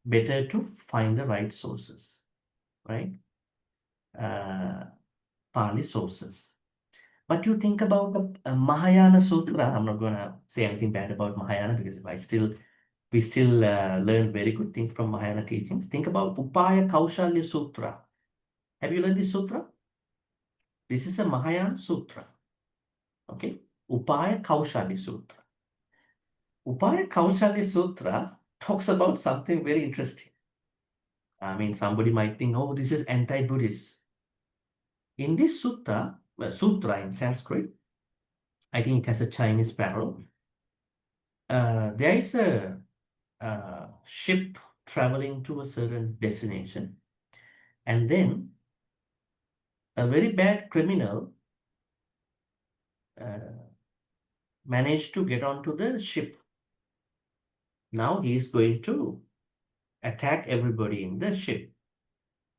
better to find the right sources, right? Pali sources. But you think about the Mahayana Sutra. I'm not going to say anything bad about Mahayana because we still learn very good things from Mahayana teachings. Think about Upaya Kaushalya Sutra. Have you learned this sutra? This is a Mahayana Sutra. Okay. Upaya Kaushalya Sutra. Upaya Kaushalya Sutra talks about something very interesting. I mean, somebody might think, oh, this is anti-Buddhist. In this sutra in Sanskrit, I think it has a Chinese parallel. There is a ship traveling to a certain destination, and then a very bad criminal managed to get onto the ship. Now he is going to attack everybody in the ship.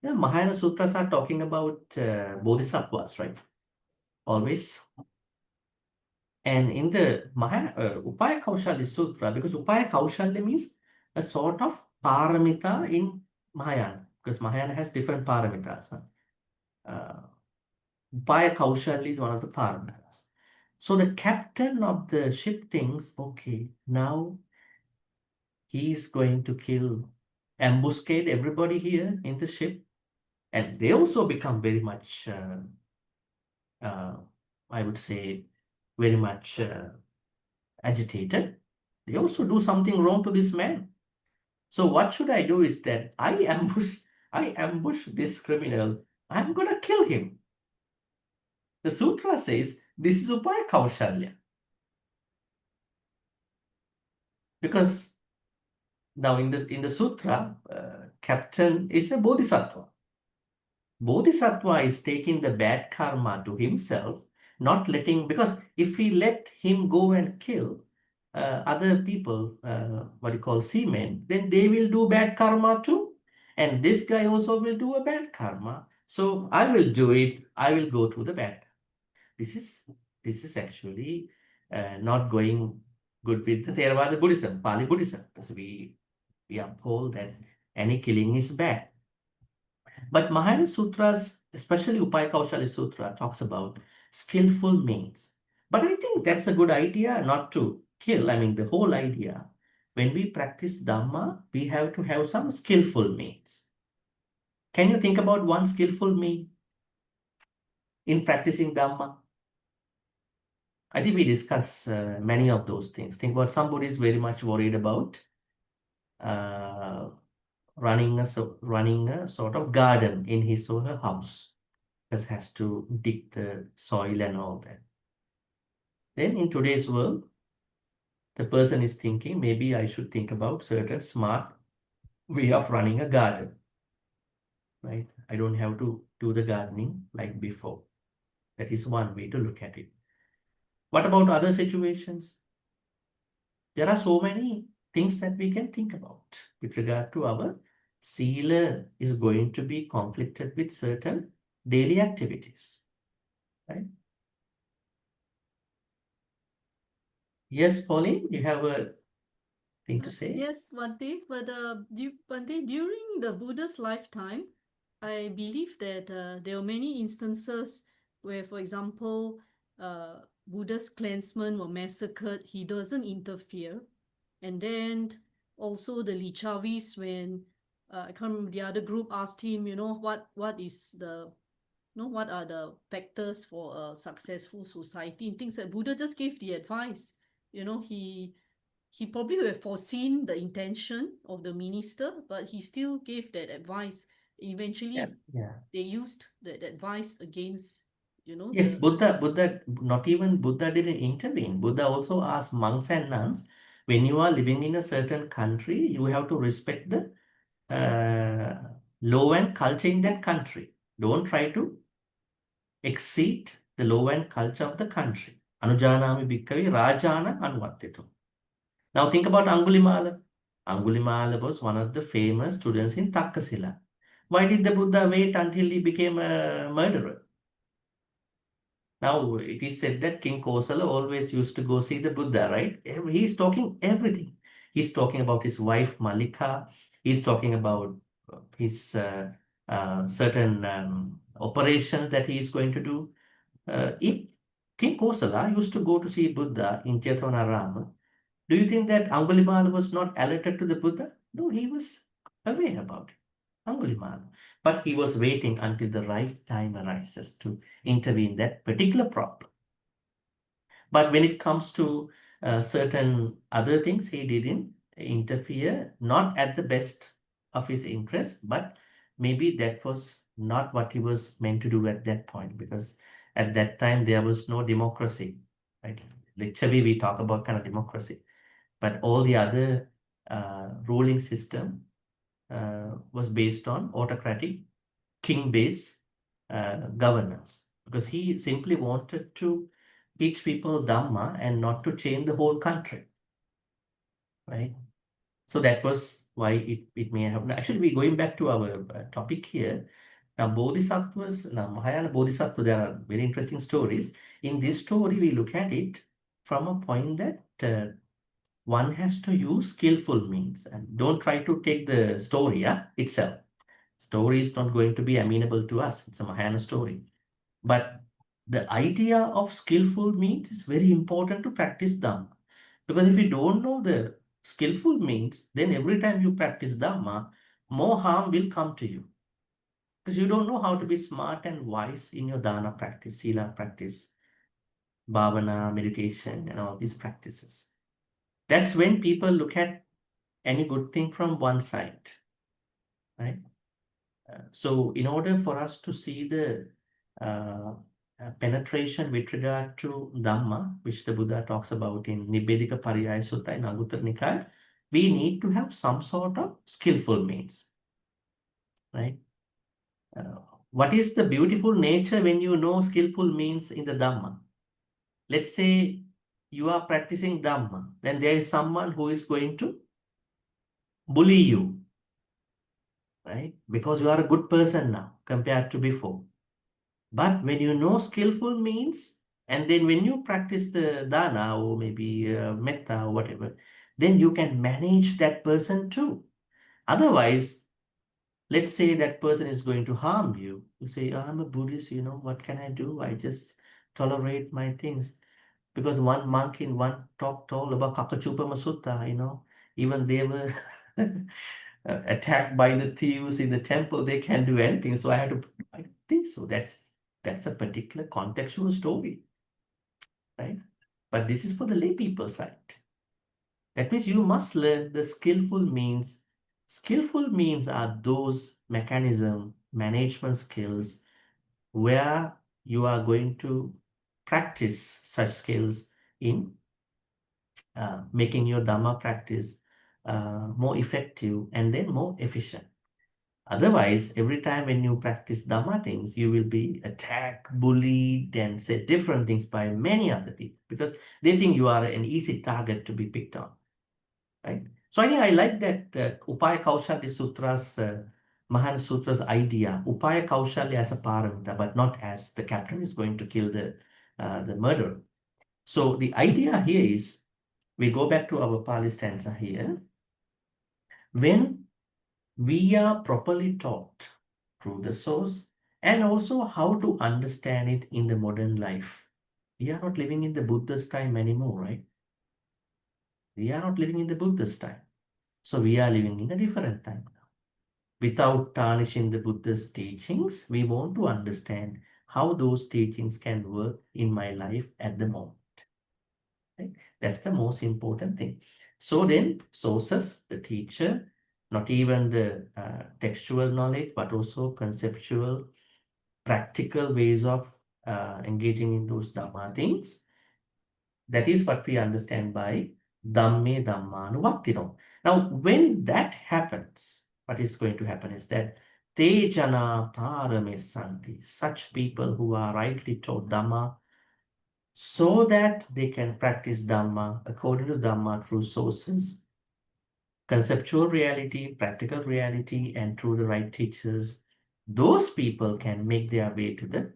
Yeah, Mahayana Sutras are talking about bodhisattvas, right? Always. And in the Upaya Kaushalya Sutra, because Upaya Kaushalya means a sort of paramita in Mahayana, because Mahayana has different paramitas. Upaya Kaushalya is one of the paramitas. So the captain of the ship thinks, okay, now he is going to ambuscade everybody here in the ship. And they also become very much, I would say, very much agitated. They also do something wrong to this man. So what should I do is that I ambush this criminal. I'm going to kill him. The sutra says this is Upaya Kaushalya. Because now in the sutra, captain is a bodhisattva. Bodhisattva is taking the bad karma to himself, not letting, because if we let him go and kill other people, what you call seamen, then they will do bad karma too. And this guy also will do a bad karma. So I will do it. I will go through the bad. This is actually not going good with the Theravada Buddhism, Pali Buddhism, because we uphold that any killing is bad. But Mahayana Sutras, especially Upaya Kaushalya Sutra, talks about skillful means. But I think that's a good idea not to kill. I mean, the whole idea, when we practice Dhamma, we have to have some skillful means. Can you think about one skillful mean in practicing Dhamma? I think we discuss many of those things. Think about somebody is very much worried about running a sort of garden in his or her house. Just has to dig the soil and all that. Then in today's world, the person is thinking, maybe I should think about certain smart way of running a garden, right? I don't have to do the gardening like before. That is one way to look at it. What about other situations? There are so many things that we can think about with regard to our sila is going to be conflicted with certain daily activities, right? Yes, Pauline, you have a thing to say? Yes, Bhante, but Bhante, during the Buddha's lifetime, I believe that there are many instances where, for example, Buddha's clansmen were massacred. He doesn't interfere. And then also the Lichavis, when I can't remember, the other group asked him, what are the factors for a successful society and things like Buddha just gave the advice. He probably would have foreseen the intention of the minister, but he still gave that advice. Eventually, they used that advice against, Yes, Buddha, not even Buddha didn't intervene. Buddha also asked monks and nuns, when you are living in a certain country, you have to respect the law and culture in that country. Don't try to exceed the law and culture of the country. Anujanami bhikkhave rajana anuvattitu. Now think about Angulimala. Angulimala was one of the famous students in Takkasila. Why did the Buddha wait until he became a murderer? Now it is said that King Kosala always used to go see the Buddha, right? He's talking everything. He's talking about his wife Malika. He's talking about his certain operations that he is going to do. If King Kosala used to go to see Buddha in Jetvanarama, do you think that Angulimala was not alerted to the Buddha? No, he was aware about it, Angulimala. But he was waiting until the right time arises to intervene that particular problem. But when it comes to certain other things, he didn't interfere, not at the best of his interest, but maybe that was not what he was meant to do at that point, because at that time there was no democracy, right? Literally, we talk about kind of democracy, but all the other ruling system was based on autocratic, king-based governance, because he simply wanted to teach people Dhamma and not to change the whole country, right? So that was why it may have. Actually, we're going back to our topic here. Now, Bodhisattvas, now Mahayana Bodhisattva, there are very interesting stories. In this story, we look at it from a point that one has to use skillful means, and don't try to take the story itself. Story is not going to be amenable to us. It's a Mahayana story. But the idea of skillful means is very important to practice Dhamma. Because if you don't know the skillful means, then every time you practice Dhamma, more harm will come to you. Because you don't know how to be smart and wise in your dana practice, sila practice, bhavana, meditation, and all these practices. That's when people look at any good thing from one side, right? So in order for us to see the penetration with regard to Dhamma, which the Buddha talks about in Nibbedika Pariyaya Sutta in Anguttara Nikaya, we need to have some sort of skillful means, right? What is the beautiful nature when you know skillful means in the Dhamma? Let's say you are practicing Dhamma, then there is someone who is going to bully you, right? Because you are a good person now compared to before. But when you know skillful means, and then when you practice the dana or maybe metta or whatever, then you can manage that person too. Otherwise, let's say that person is going to harm you. You say, I'm a Buddhist, what can I do? I just tolerate my things. Because one monk in one talk told about Kakachupama Sutta, even they were attacked by the thieves in the temple, they can do anything. So I think so. That's a particular contextual story, right? But this is for the lay people side. That means you must learn the skillful means. Skillful means are those mechanism, management skills, where you are going to practice such skills in making your Dhamma practice more effective and then more efficient. Otherwise, every time when you practice Dhamma things, you will be attacked, bullied, and said different things by many other people because they think you are an easy target to be picked on, right? So I think I like that Upaya Kaushalya Sutra's, Mahana Sutra's idea, Upaya Kaushalya as a paramita, but not as the captain is going to kill the murderer. So the idea here is, we go back to our Pali stanza here. When we are properly taught through the source and also how to understand it in the modern life. We are not living in the Buddha's time anymore, right? We are not living in the Buddha's time. So we are living in a different time now. Without tarnishing the Buddha's teachings, we want to understand how those teachings can work in my life at the moment. Right? That's the most important thing. So then, sources, the teacher, not even the textual knowledge, but also conceptual, practical ways of engaging in those Dhamma things. That is what we understand by Dhamme Dhammanuvattino. Now, when that happens, what is going to happen is that Te Jana Parame Santi, such people who are rightly taught Dhamma, so that they can practice Dhamma according to Dhamma through sources, conceptual reality, practical reality, and through the right teachers, those people can make their way to the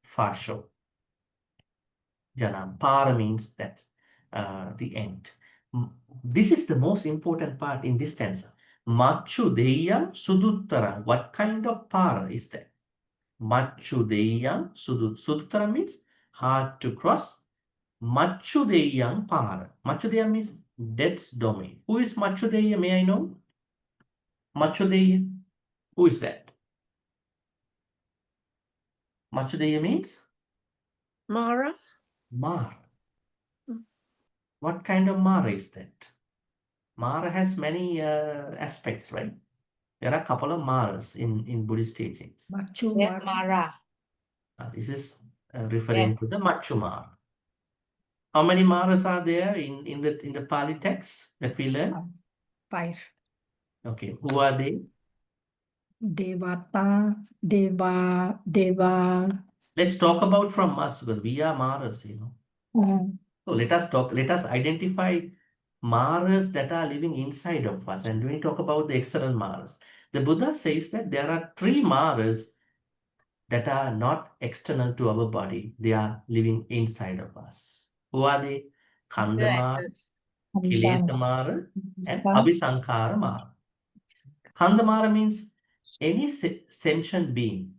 far shore. Jana, para means that the end. This is the most important part in this stanza. Machu deyam suduttarang. What kind of para is that? Machu deyam suduttara means hard to cross. Machu deyam para. Machu deyam means death's domain. Who is Machu deyam? May I know? Machu deyam. Who is that? Machu deyam means Mara. Mara. What kind of Mara is that? Mara has many aspects, right? There are a couple of Maras in Buddhist teachings. Machu Yes, Mara. Mara. This is referring to the Machu Mara. How many Maras are there in the Pali text that we learn? 5. Okay, who are they? Devata, Deva. Let's talk about from us because we are Maras, you know. So let us identify Maras that are living inside of us. And when we talk about the external Maras, the Buddha says that there are 3 Maras that are not external to our body. They are living inside of us. Who are they? Khandamara, Kilesamara, and Abhisankara Mara. Khandamara means any sentient being,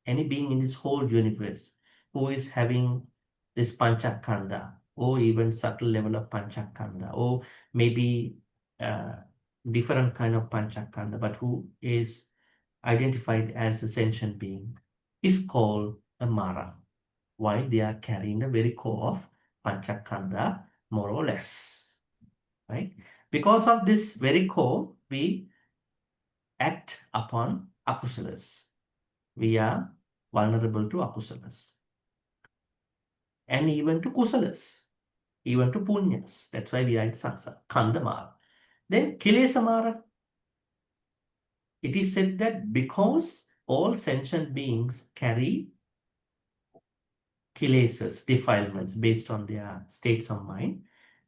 any being in this whole universe who is having this panchakanda or even subtle level of panchakanda or maybe different kind of panchakanda, but who is identified as a sentient being is called a Mara. Why? They are carrying the very core of panchakanda more or less, right? Because of this very core, we act upon akusalas. We are vulnerable to akusalas. And even to kusalas, even to punyas. That's why we are in samsara, kandamara. Then kilesamara. It is said that because all sentient beings carry kilesas, defilements based on their states of mind,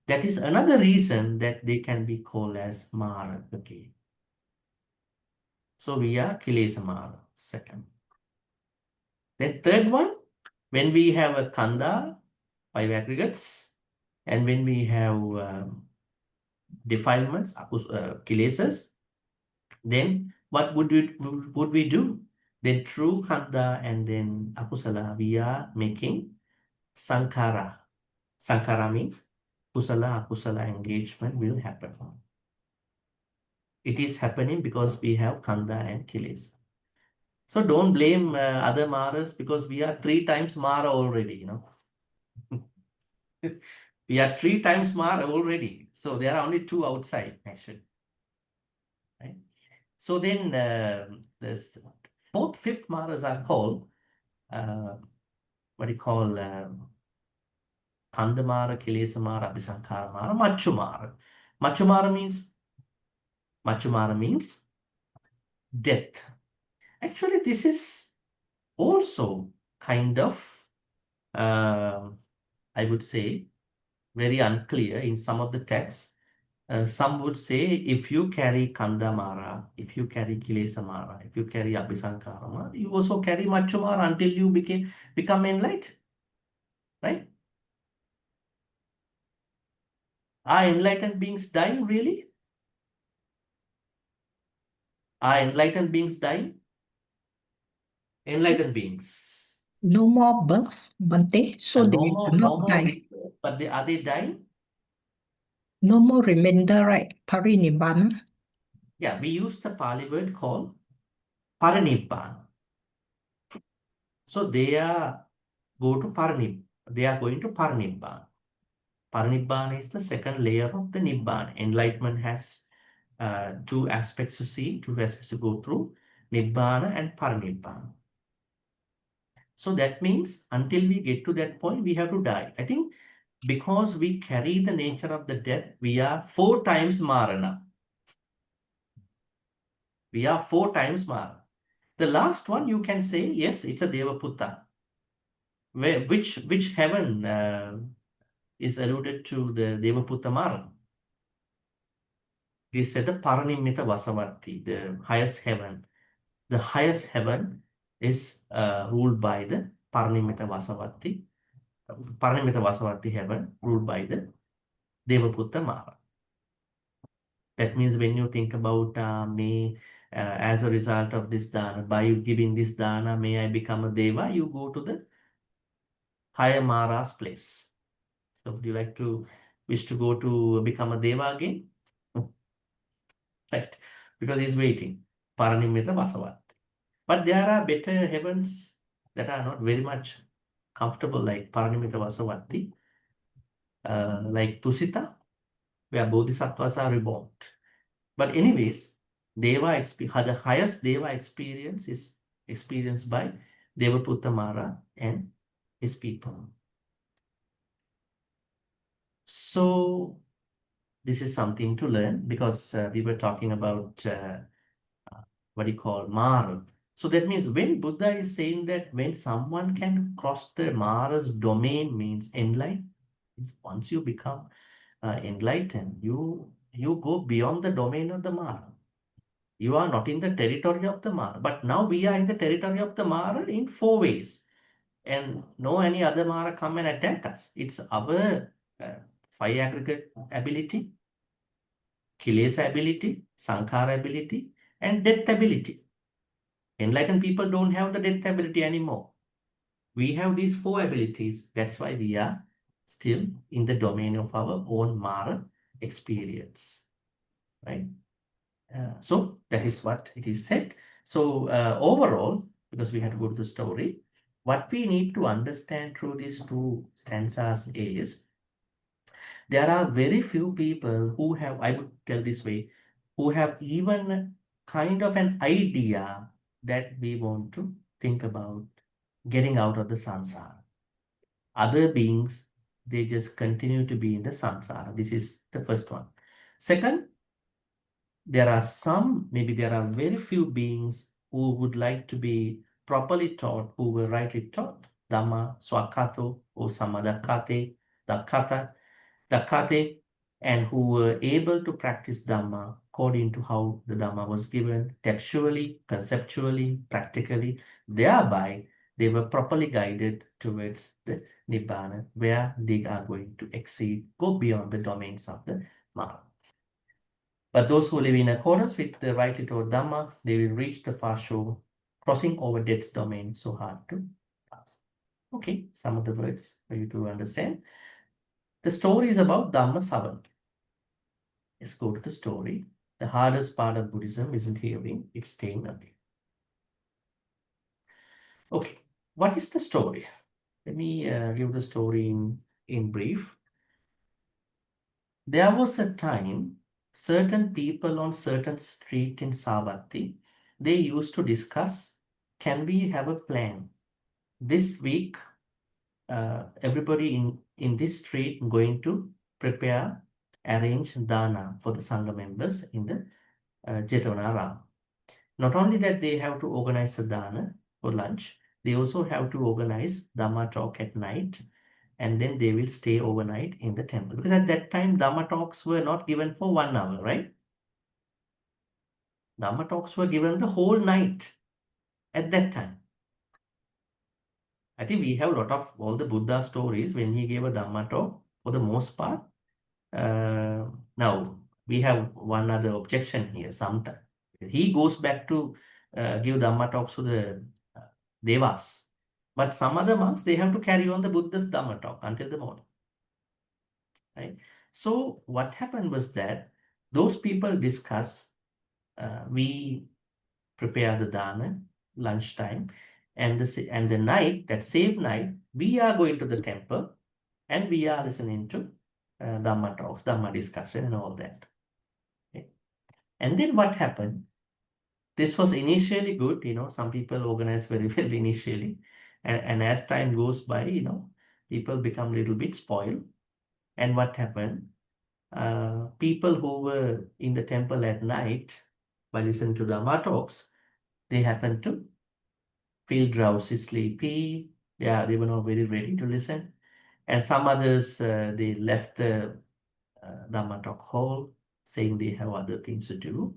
that is another reason that they can be called as mara. Okay. So we are kilesamara, second. Then third one, when we have a kanda, 5 aggregates, and when we have defilements, kilesas, then what would we do? Then through kanda and then akusala, we are making sankara. Sankara means kusala, akusala engagement will happen. It is happening because we have kanda and kilesa. So don't blame other maras because we are 3 times mara already, you know. We are 3 times mara already. So there are only 2 outside, actually. Right? So then this 4th, 5th maras are called, what do you call, Kandamara, Kilesamara, Abhisankara Mara, Machumara. Machumara means death. Actually, this is also kind of, I would say, very unclear in some of the texts. Some would say if you carry Kandamara, if you carry Kilesamara, if you carry Abhisankarama, you also carry Machumara until you become enlightened. Right? Are enlightened beings dying really? Are enlightened beings dying? Enlightened beings. No more birth, Bhante, so they no cannot more die. rebirth, but are they dying? No more remainder, right? Parinibbana. Yeah, we use the Pali word called Parinibbana. So they are going to Parinibbana. Parinibbana is the second layer of the Nibbana. Enlightenment has 2 aspects to see, 2 aspects to go through, Nibbana and Parinibbana. So that means until we get to that point, we have to die. I think because we carry the nature of the death, we are 4 times Marana. We are 4 times Mara. The last one, you can say, yes, it's a Devaputta. Which heaven is alluded to the Devaputta Mara? It is said the Paranimita Vasavati, the highest heaven. The highest heaven is ruled by the Paranimita Vasavati. Paranimita Vasavati heaven ruled by the Devaputta Mara. That means when you think about as a result of this dana, by giving this dana, may I become a deva, you go to the higher Mara's place. So would you like to wish to go to become a deva again? Right, because he's waiting. Paranimita Vasavat. But there are better heavens that are not very much comfortable, like Paranimita Vasavati, like Tusita, where bodhisattvas are reborn. But anyways, Deva the highest Deva experience is experienced by Devaputta Mara and his people. So this is something to learn, because we were talking about what you call Mara. So that means when Buddha is saying that when someone can cross the Mara's domain, means enlightened. Once you become enlightened, you go beyond the domain of the Mara. You are not in the territory of the Mara. But now we are in the territory of the Mara in 4 ways. And no any other Mara come and attack us. It's our fire aggregate ability, kilesa ability, sankhara ability, and death ability. Enlightened people don't have the death ability anymore. We have these 4 abilities. That's why we are still in the domain of our own Mara experience, right? So that is what it is said. So overall, because we had to go to the story, what we need to understand through these 2 stanzas is there are very few people who have, I would tell this way, who have even kind of an idea that we want to think about getting out of the samsara. Other beings, they just continue to be in the samsara. This is the first one. Second, there are some, maybe there are very few beings who would like to be properly taught, who were rightly taught Dhamma, Swakato, or Samadakate, Dakate, and who were able to practice Dhamma according to how the Dhamma was given, textually, conceptually, practically. Thereby, they were properly guided towards the Nibbana, where they are going to exceed, go beyond the domains of the Mara. But those who live in accordance with the rightly taught Dhamma, they will reach the far shore, crossing over death's domain so hard to pass. Okay, some of the words for you to understand. The story is about Dhamma Savan. Let's go to the story. The hardest part of Buddhism isn't hearing, it's staying away. Okay, what is the story? Let me give the story in brief. There was a time, certain people on certain street in Savatthi, they used to discuss, can we have a plan? This week, everybody in this street going to prepare, arrange dana for the Sangha members in the Jetavana. Not only that, they have to organize a dana for lunch, they also have to organize Dhamma talk at night, and then they will stay overnight in the temple. Because at that time, Dhamma talks were not given for 1 hour, right? Dhamma talks were given the whole night at that time. I think we have a lot of all the Buddha stories when he gave a Dhamma talk, for the most part. Now, we have one other objection here sometimes. He goes back to give Dhamma talks to the Devas. But some other monks, they have to carry on the Buddha's Dhamma talk until the morning. Right? So what happened was that those people discuss, we prepare the dana, lunchtime, and the night, that same night, we are going to the temple and we are listening to Dhamma talks, Dhamma discussion and all that. Okay. And then what happened? This was initially good, some people organize very well initially. And as time goes by, people become a little bit spoiled. And what happened? People who were in the temple at night, by listening to Dhamma talks, they happened to feel drowsy, sleepy. They were not very ready to listen. And some others, they left the Dhamma talk hall, saying they have other things to do.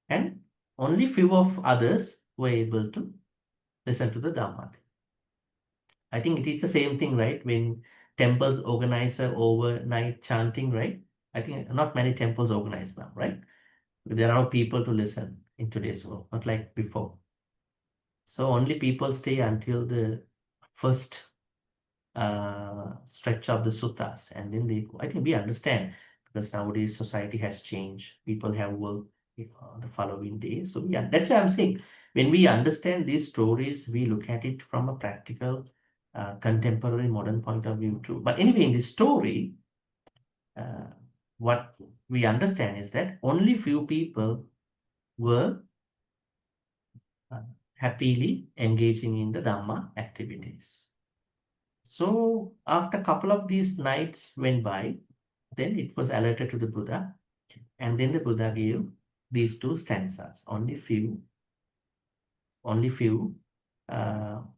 And only few of others were able to listen to the Dhamma. I think it is the same thing, right? When temples organize a overnight chanting, right? I think not many temples organized now, right? There are no people to listen in today's world, not like before. So only people stay until the first stretch of the suttas, and then they go. I think we understand because nowadays society has changed. People have work the following day. So yeah, that's why I'm saying when we understand these stories, we look at it from a practical, contemporary, modern point of view too. But anyway, in this story, what we understand is that only few people were happily engaging in the Dhamma activities. So after a couple of these nights went by, then it was alerted to the Buddha, and then the Buddha gave these two stanzas. Only few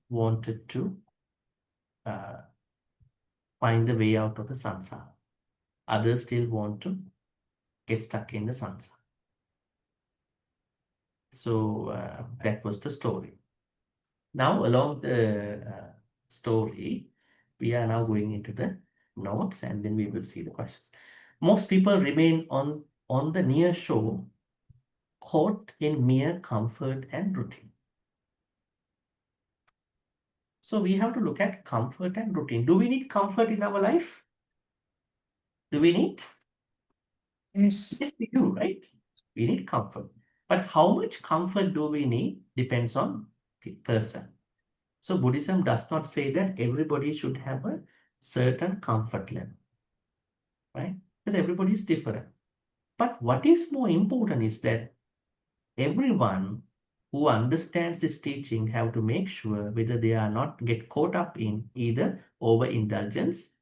wanted to find the way out of the samsara. Others still want to get stuck in the samsara. So that was the story. Now along the story, we are now going into the notes, and then we will see the questions. Most people remain on the near shore, caught in mere comfort and routine. So we have to look at comfort and routine. Do we need comfort in our life? Do we need? Yes. Yes, we do, right? We need comfort. But how much comfort do we need depends on the person. So Buddhism does not say that everybody should have a certain comfort level, right? Because everybody is different. But what is more important is that everyone who understands this teaching have to make sure whether they are not get caught up in either overindulgence,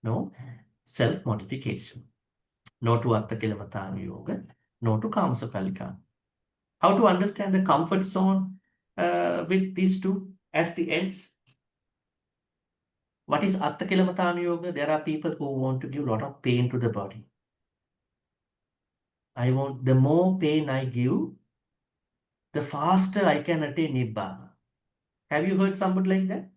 no, self-mortification, no to Atta Kilamatana Yoga, no to Kamasakalika. How to understand the comfort zone with these two as the ends? What is Atta Kilamatana Yoga? There are people who want to give a lot of pain to the body. The more pain I give, the faster I can attain Nibbana. Have you heard somebody like that?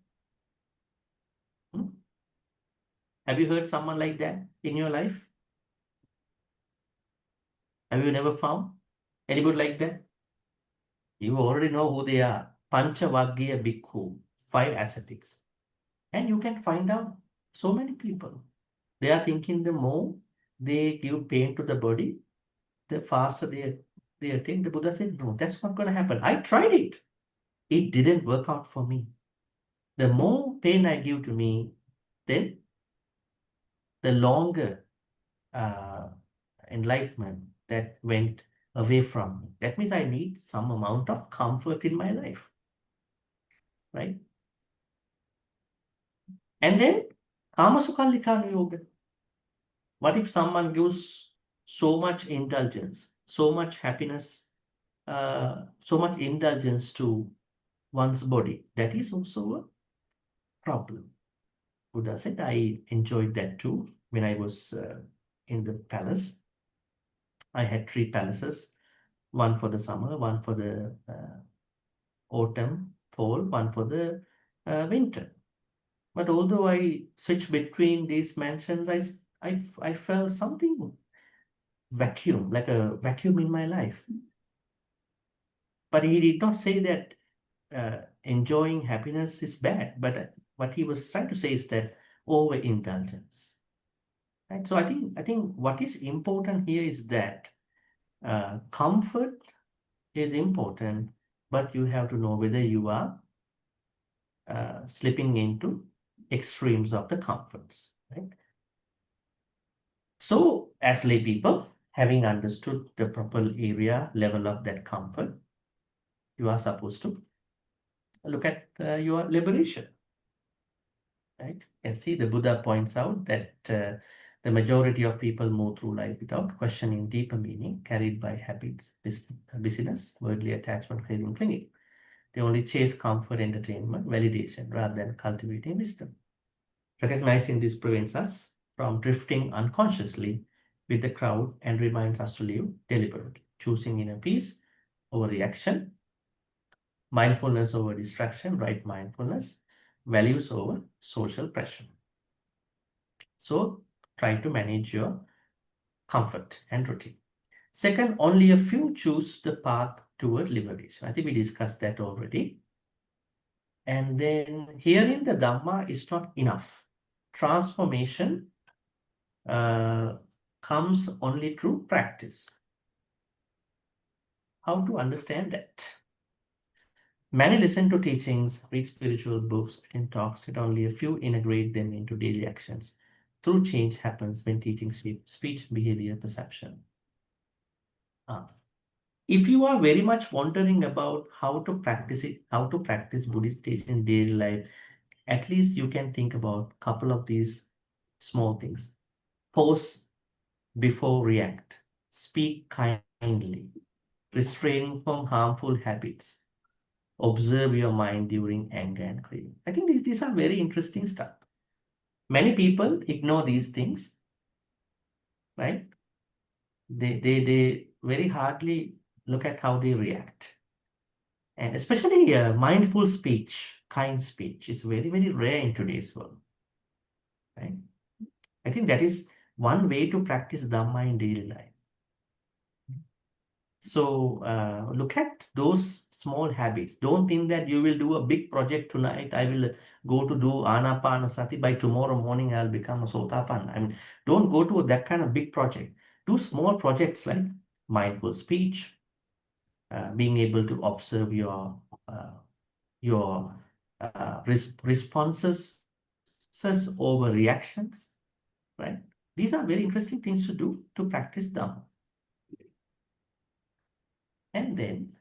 Have you heard someone like that in your life? Have you never found anybody like that? You already know who they are. Panchavaggiya Bhikkhu, 5 ascetics. And you can find out so many people. They are thinking the more they give pain to the body, the faster they attain. The Buddha said, no, that's not going to happen. I tried it. It didn't work out for me. The more pain I give to me, then the longer enlightenment that went away from me. That means I need some amount of comfort in my life, right? And then Kamasukhallikana Yoga. What if someone gives so much indulgence, so much happiness, so much indulgence to one's body? That is also a problem. Buddha said, I enjoyed that too when I was in the palace. I had 3 palaces, one for the summer, one for the autumn, fall, one for the winter. But although I switched between these mansions, I felt something vacuum, like a vacuum in my life. But he did not say that enjoying happiness is bad. But what he was trying to say is that overindulgence. Right? So I think what is important here is that comfort is important, but you have to know whether you are slipping into extremes of the comforts, right? So as lay people, having understood the proper area level of that comfort, you are supposed to look at your liberation, right? And see, the Buddha points out that the majority of people move through life without questioning deeper meaning, carried by habits, busyness, worldly attachment, craving, clinging. They only chase comfort, entertainment, validation, rather than cultivating wisdom. Recognizing this prevents us from drifting unconsciously with the crowd and reminds us to live deliberately, choosing inner peace over reaction, mindfulness over distraction, right mindfulness, values over social pressure. So try to manage your comfort and routine. Second, only a few choose the path toward liberation. I think we discussed that already. And then hearing the Dhamma is not enough. Transformation comes only through practice. How to understand that? Many listen to teachings, read spiritual books, attend talks, yet only a few integrate them into daily actions. True change happens when teaching speech, behavior, perception. If you are very much wondering about how to practice it, how to practice Buddhist teaching in daily life, at least you can think about a couple of these small things. Pause before react. Speak kindly. Refrain from harmful habits. Observe your mind during anger and craving. I think these are very interesting stuff. Many people ignore these things, right? They very hardly look at how they react. And especially mindful speech, kind speech is very, very rare in today's world, right? I think that is one way to practice Dhamma in daily life. So look at those small habits. Don't think that you will do a big project tonight. I will go to do Anapanasati. By tomorrow morning, I'll become a Sotapanna. I mean, don't go to that kind of big project. Do small projects like mindful speech, being able to observe your responses over reactions, right? These are very interesting things to do to practice Dhamma. And then,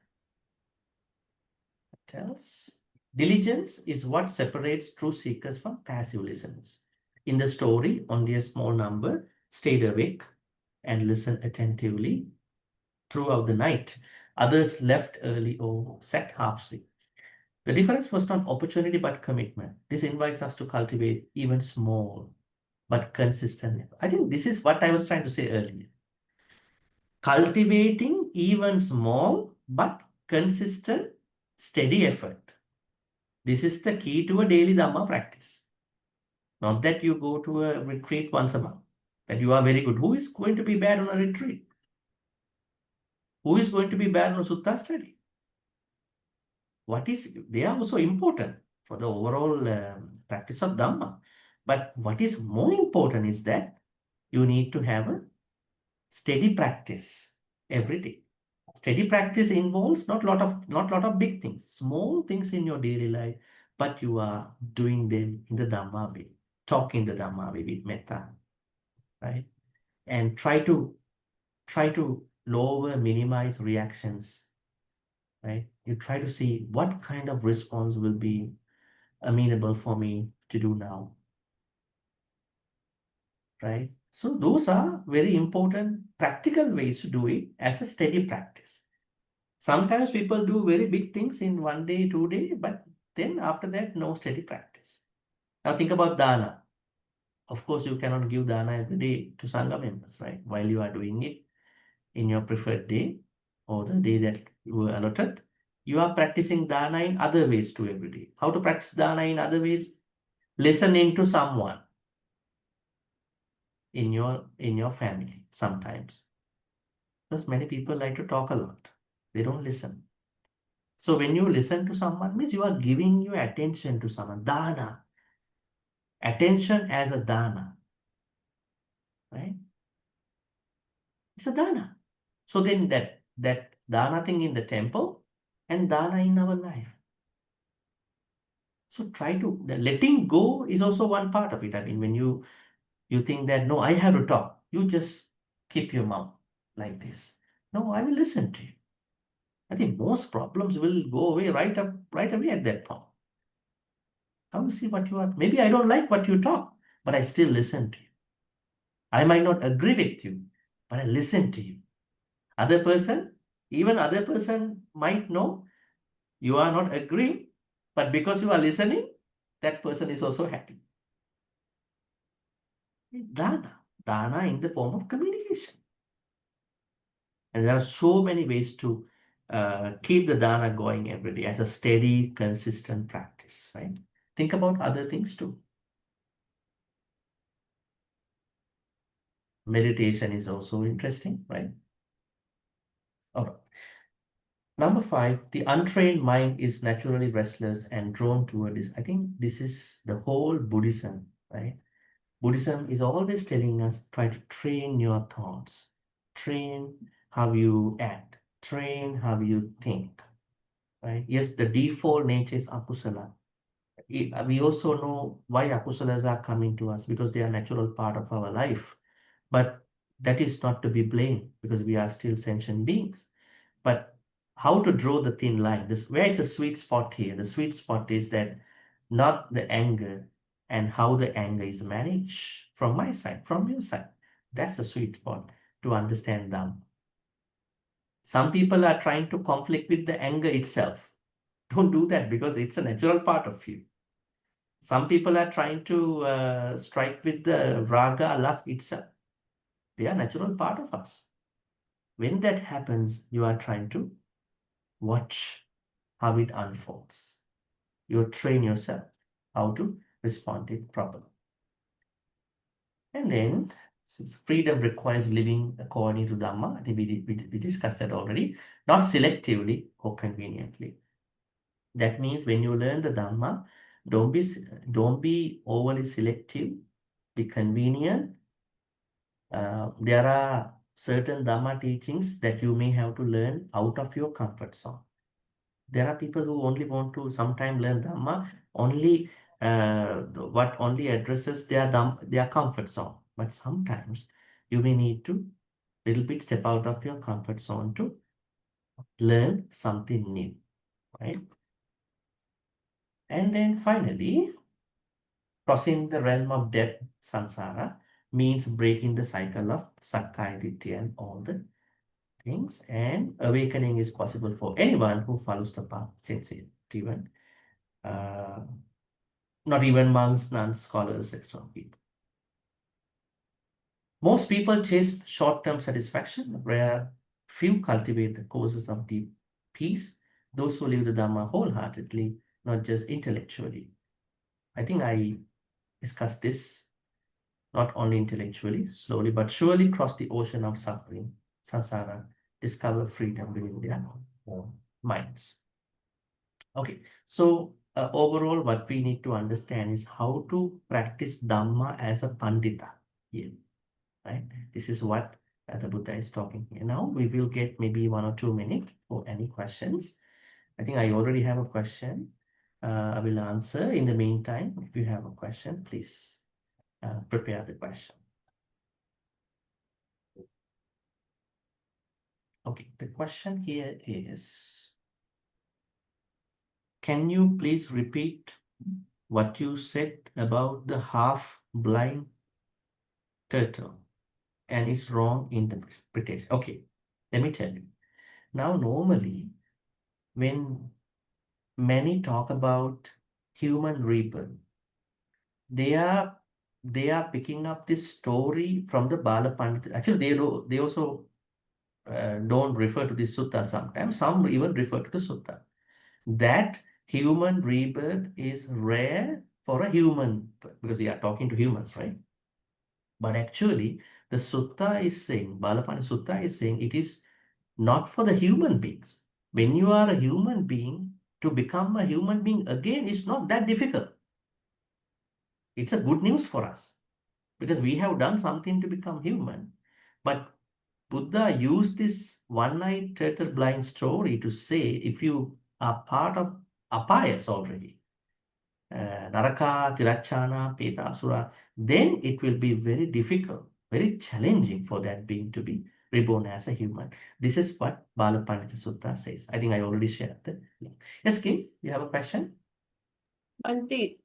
what else? Diligence is what separates true seekers from passive listeners. In the story, only a small number stayed awake and listened attentively throughout the night. Others left early or sat half asleep. The difference was not opportunity but commitment. This invites us to cultivate even small but consistent. I think this is what I was trying to say earlier. Cultivating even small but consistent, steady effort. This is the key to a daily Dhamma practice. Not that you go to a retreat once a month, that you are very good. Who is going to be bad on a retreat? Who is going to be bad on a sutta study? They are also important for the overall practice of Dhamma. But what is more important is that you need to have a steady practice every day. Steady practice involves not lot of big things, small things in your daily life, but you are doing them in the Dhamma way, talking the Dhamma way with metta, right? And try to minimize reactions, right? You try to see what kind of response will be amenable for me to do now, right? So those are very important practical ways to do it as a steady practice. Sometimes people do very big things in 1 day, 2 days, but then after that, no steady practice. Now think about dana. Of course, you cannot give dana every day to Sangha members, right? While you are doing it in your preferred day or the day that you were allotted, you are practicing dana in other ways too every day. How to practice dana in other ways? Listening to someone in your family sometimes. Because many people like to talk a lot. They don't listen. So when you listen to someone, means you are giving your attention to someone. Dana. Attention as a dana. Right? It's a dana. So then that dana thing in the temple and dana in our life. So the letting go is also one part of it. I mean, when you think that, no, I have to talk, you just keep your mouth like this. No, I will listen to you. I think most problems will go away right away at that point. I will see what you are. Maybe I don't like what you talk, but I still listen to you. I might not agree with you, but I listen to you. Even other person might know you are not agreeing, but because you are listening, that person is also happy. Dana in the form of communication. And there are so many ways to keep the dana going every day as a steady, consistent practice, right? Think about other things too. Meditation is also interesting, right? All right. Number 5, the untrained mind is naturally restless and drawn toward this. I think this is the whole Buddhism, right? Buddhism is always telling us, try to train your thoughts, train how you act, train how you think, right? Yes, the default nature is akusala. We also know why akusalas are coming to us, because they are a natural part of our life. But that is not to be blamed, because we are still sentient beings. But how to draw the thin line? Where is the sweet spot here? The sweet spot is that not the anger and how the anger is managed from my side, from your side. That's the sweet spot to understand Dhamma. Some people are trying to conflict with the anger itself. Don't do that, because it's a natural part of you. Some people are trying to strike with the raga, lust itself. They are natural part of us. When that happens, you are trying to watch how it unfolds. You train yourself how to respond to it properly. And then, since freedom requires living according to Dhamma, I think we discussed that already, not selectively or conveniently. That means when you learn the Dhamma, don't be overly selective, be convenient. There are certain Dhamma teachings that you may have to learn out of your comfort zone. There are people who only want to sometimes learn Dhamma, only what only addresses their comfort zone. But sometimes you may need to little bit step out of your comfort zone to learn something new, right? And then finally, crossing the realm of death, samsara, means breaking the cycle of sakkaya ditthhiya and all the things. And awakening is possible for anyone who follows the path sincerely, even not even monks, nuns, scholars, etc. people. Most people chase short-term satisfaction, where few cultivate the causes of deep peace. Those who live the Dhamma wholeheartedly, not just intellectually. I think I discussed this not only intellectually, slowly, but surely cross the ocean of suffering, samsara, discover freedom within their own minds. Okay, so overall, what we need to understand is how to practice Dhamma as a Pandita here, right? This is what the Buddha is talking here. Now we will get maybe 1 or 2 minutes for any questions. I think I already have a question. I will answer. In the meantime, if you have a question, please prepare the question. Okay, the question here is, can you please repeat what you said about the half-blind turtle and its wrong interpretation? Okay, let me tell you. Now, normally, when many talk about human rebirth, they are picking up this story from the Bala Pandit. Actually, they also don't refer to the sutta sometimes. Some even refer to the sutta. That human rebirth is rare for a human, because we are talking to humans, right? But actually, the sutta is saying, Balapani Sutta is saying, it is not for the human beings. When you are a human being, to become a human being again is not that difficult. It's a good news for us, because we have done something to become human. But Buddha used this one-eyed turtle blind story to say, if you are part of apayas already, Naraka, Tirachana, Peta, Asura, then it will be very difficult, very challenging for that being to be reborn as a human. This is what Balapandita Sutta says. I think I already shared the link. Yes, Kim, you have a question? Bhante,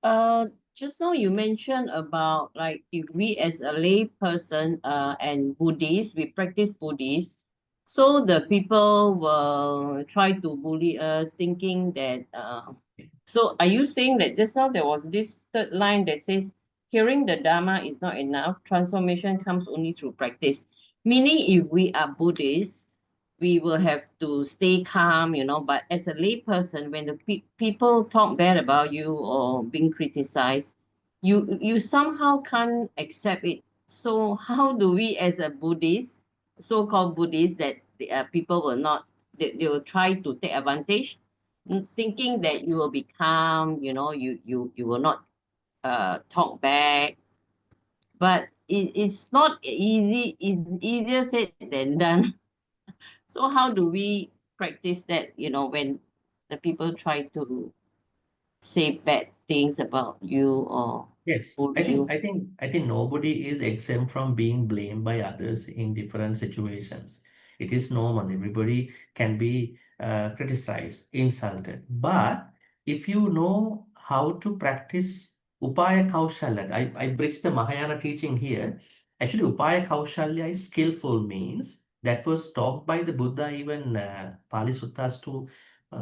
just now you mentioned about like if we as a lay person and Buddhist, we practice Buddhist, so the people will try to bully us thinking that so are you saying that just now there was this third line that says hearing the Dharma is not enough, transformation comes only through practice? Meaning if we are Buddhists, we will have to stay calm, but as a lay person, when the people talk bad about you or being criticized, you somehow can't accept it. So how do we as a Buddhist, so-called Buddhist, that people will not, they will try to take advantage, thinking that you will be calm, you will not talk back. But it's not easy, it's easier said than done. So how do we practice that, when the people try to say bad things about you or Yes, bully you? I think nobody is exempt from being blamed by others in different situations. It is normal. Everybody can be criticized, insulted. But if you know how to practice Upaya Kaushalya, I bridge the Mahayana teaching here. Actually, Upaya Kaushalya is skillful means that was taught by the Buddha, even Pali Suttas too,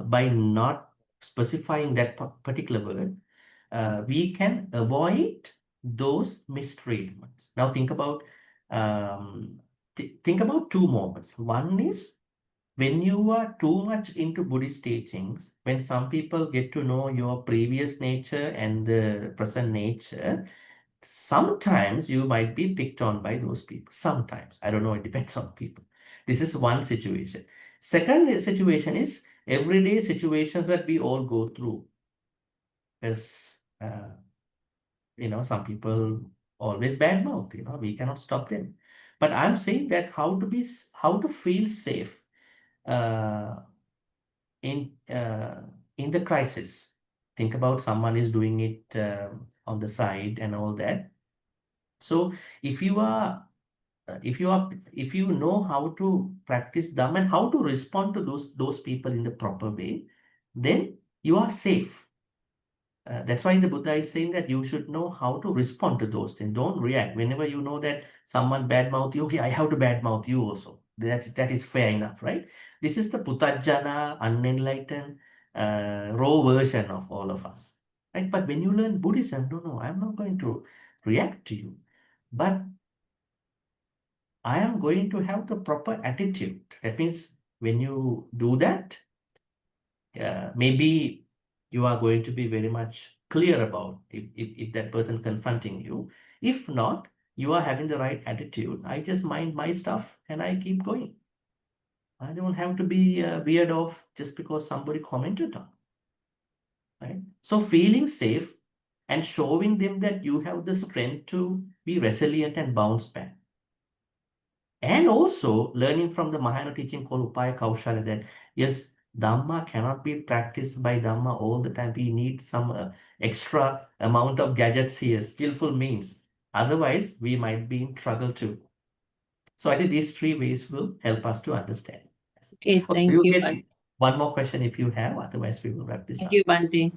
by not specifying that particular word. We can avoid those mistreatments. Now think about two moments. One is when you are too much into Buddhist teachings, when some people get to know your previous nature and the present nature, sometimes you might be picked on by those people. Sometimes, I don't know, it depends on people. This is one situation. Second situation is everyday situations that we all go through. As some people always badmouth, we cannot stop them. But I'm saying that how to feel safe uh, in the crisis. Think about someone is doing it on the side and all that. So if you know how to practice Dhamma and how to respond to those people in the proper way, then you are safe. That's why the Buddha is saying that you should know how to respond to those things. Don't react. Whenever you know that someone badmouth you, okay, I have to badmouth you also. That is fair enough, right? This is the Putajjana, unenlightened, raw version of all of us. Right? But when you learn Buddhism, no, I'm not going to react to you. But I am going to have the proper attitude. That means when you do that, maybe you are going to be very much clear about if that person confronting you. If not, you are having the right attitude. I just mind my stuff and I keep going. I don't have to be weird off just because somebody commented on. Right? So feeling safe and showing them that you have the strength to be resilient and bounce back. And also learning from the Mahayana teaching called Upaya Kaushalya that yes, Dhamma cannot be practiced by Dhamma all the time. We need some extra amount of gadgets here, skillful means. Otherwise, we might be in trouble too. So I think these three ways will help us to understand. Okay, thank we'll you. get one more question if you have. Otherwise, we will wrap this Thank up. you, Bhante.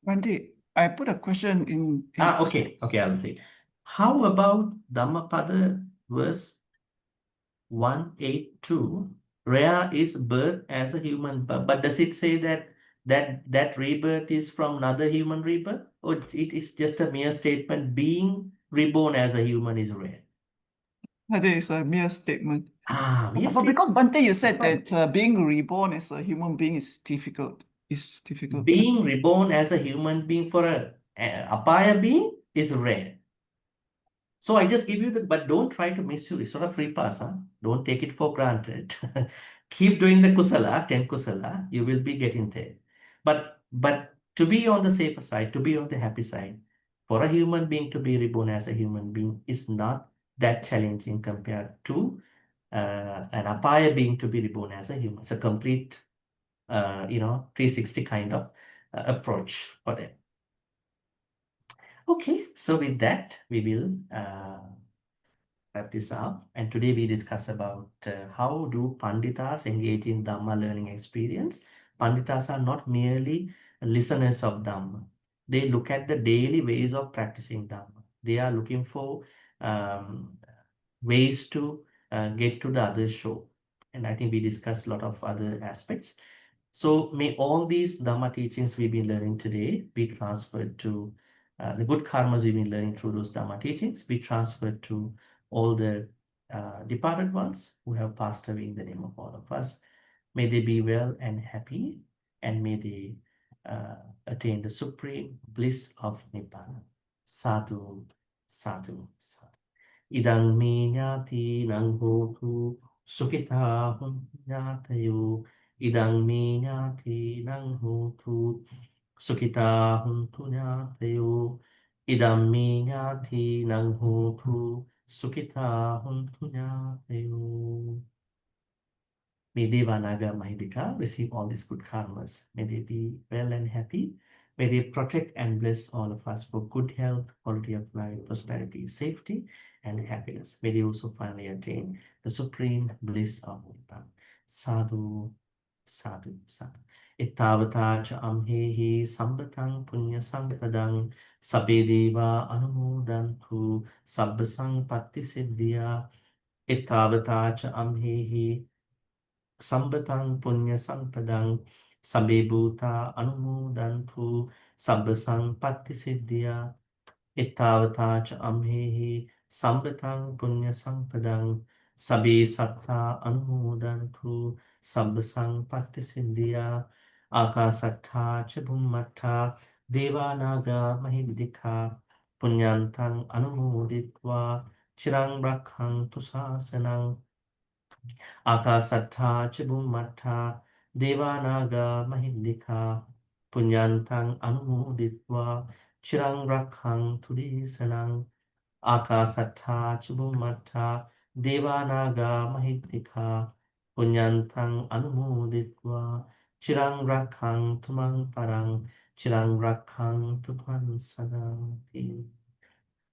Bhante, I put a question in. Okay, I'll see. How about Dhammapada verse 182? Rare is birth as a human, but does it say that rebirth is from another human rebirth, or it is just a mere statement being reborn as a human is rare? I think it's a mere statement. Mere But because statement. Bhante, you said that being reborn as a human being is difficult. It's difficult. Being reborn as a human being for a apaya being is rare. So I just give you but don't try to misuse. It's not a free pass, huh? Don't take it for granted. Keep doing the kusala, 10 kusala, you will be getting there. But to be on the safer side, to be on the happy side, for a human being to be reborn as a human being is not that challenging compared to an apaya being to be reborn as a human. It's a complete, 360 kind of approach for them. Okay, so with that, we will wrap this up. And today we discuss about how do Panditas engage in Dhamma learning experience. Panditas are not merely listeners of Dhamma. They look at the daily ways of practicing Dhamma. They are looking for ways to get to the other shore. And I think we discussed a lot of other aspects. So may all these Dhamma teachings we've been learning today be transferred to the good karmas we've been learning through those Dhamma teachings, be transferred to all the departed ones who have passed away in the name of all of us. May they be well and happy, and may they attain the supreme bliss of Nibbana. Sadhu, sadhu, sadhu. Idang me nyati nang hotu sukita nyatayo. Idang me nyati nang hotu sukita nyatayo. Idang me nyati nang hotu sukita nyatayo. May Devanaga Mahidika receive all these good karmas. May they be well and happy. May they protect and bless all of us for good health, quality of life, prosperity, safety, and happiness. May they also finally attain the supreme bliss of Nibbana. Sadhu, sadhu, sadhu. Ittavata cha amhehi sambatang punya sampadang sabbe deva anumodantu sabbasang patti siddhya. Ittavata cha amhehi Sambatang punya sampadang sabbe bhuta anumodantu sabbasang patti siddhya. Ittavata cha amhehi sambatang punya sampadang sabbe satta anumodantu sabbasang patti siddhya. Akasattha cha bhummattha devanaga mahidika punyantang anumoditva chirang rakhantu sasanang. Akasattha cha bhummattha devanaga mahindika punyantang anumoditva chirang rakhantu desanang. Akasattha cha bhummattha devanaga mahindika punyantang anumoditva chirang rakhantu mang parang chirang rakhantu man sadanti.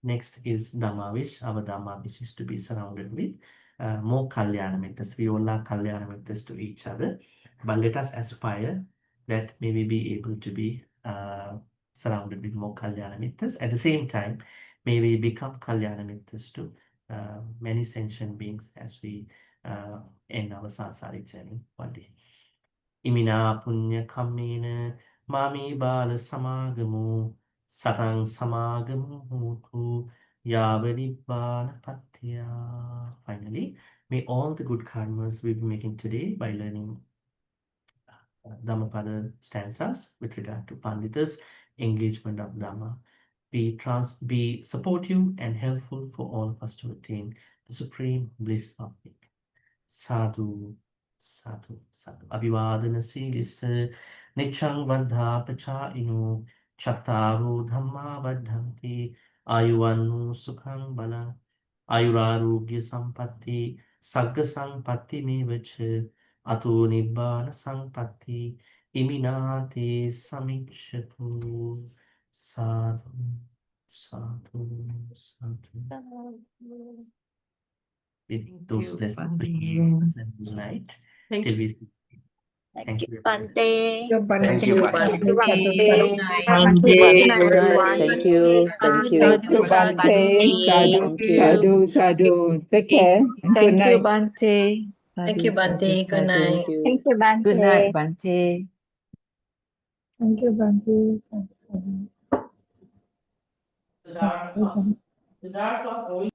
Next is Dhammavish. Our Dhammavish is to be surrounded with more Kalyanamitas. We all are Kalyanamitas to each other. But let us aspire that may we be able to be surrounded with more Kalyanamitas. At the same time, may we become Kalyanamitas to many sentient beings as we end our samsaric journey one day. Imina punya kamena mami bala samagamu satang samagamu hutu yavanibbana patya. Finally, may all the good karmas we'll be making today by learning Dhammapada stanzas with regard to Panditas, engagement of Dhamma, be supportive and helpful for all of us to attain the supreme bliss of it. Sadhu, sadhu, sadhu. Abhivadana silisa nichang vadha pachayino chattaru dhamma vadhanti ayuvannu sukhang balang ayurarogya sampatti sagga sampatti mevacha ato nibbana sampatti iminate samicchatu. Sadhu, sadhu, sadhu. With those blessings, good night. Thank Till you. we see. Thank you, everyone. Bhante. Thank you, Bhante. Good Bhante. night. Good night. Thank you. Thank you, Bhante. Sadhu, sadhu, sadhu. Take care. And good Thank you, night. Bhante. Thank you, Bhante. Good night. Thank you, Bhante. Good night, Bhante. Thank you, Bhante. The dark of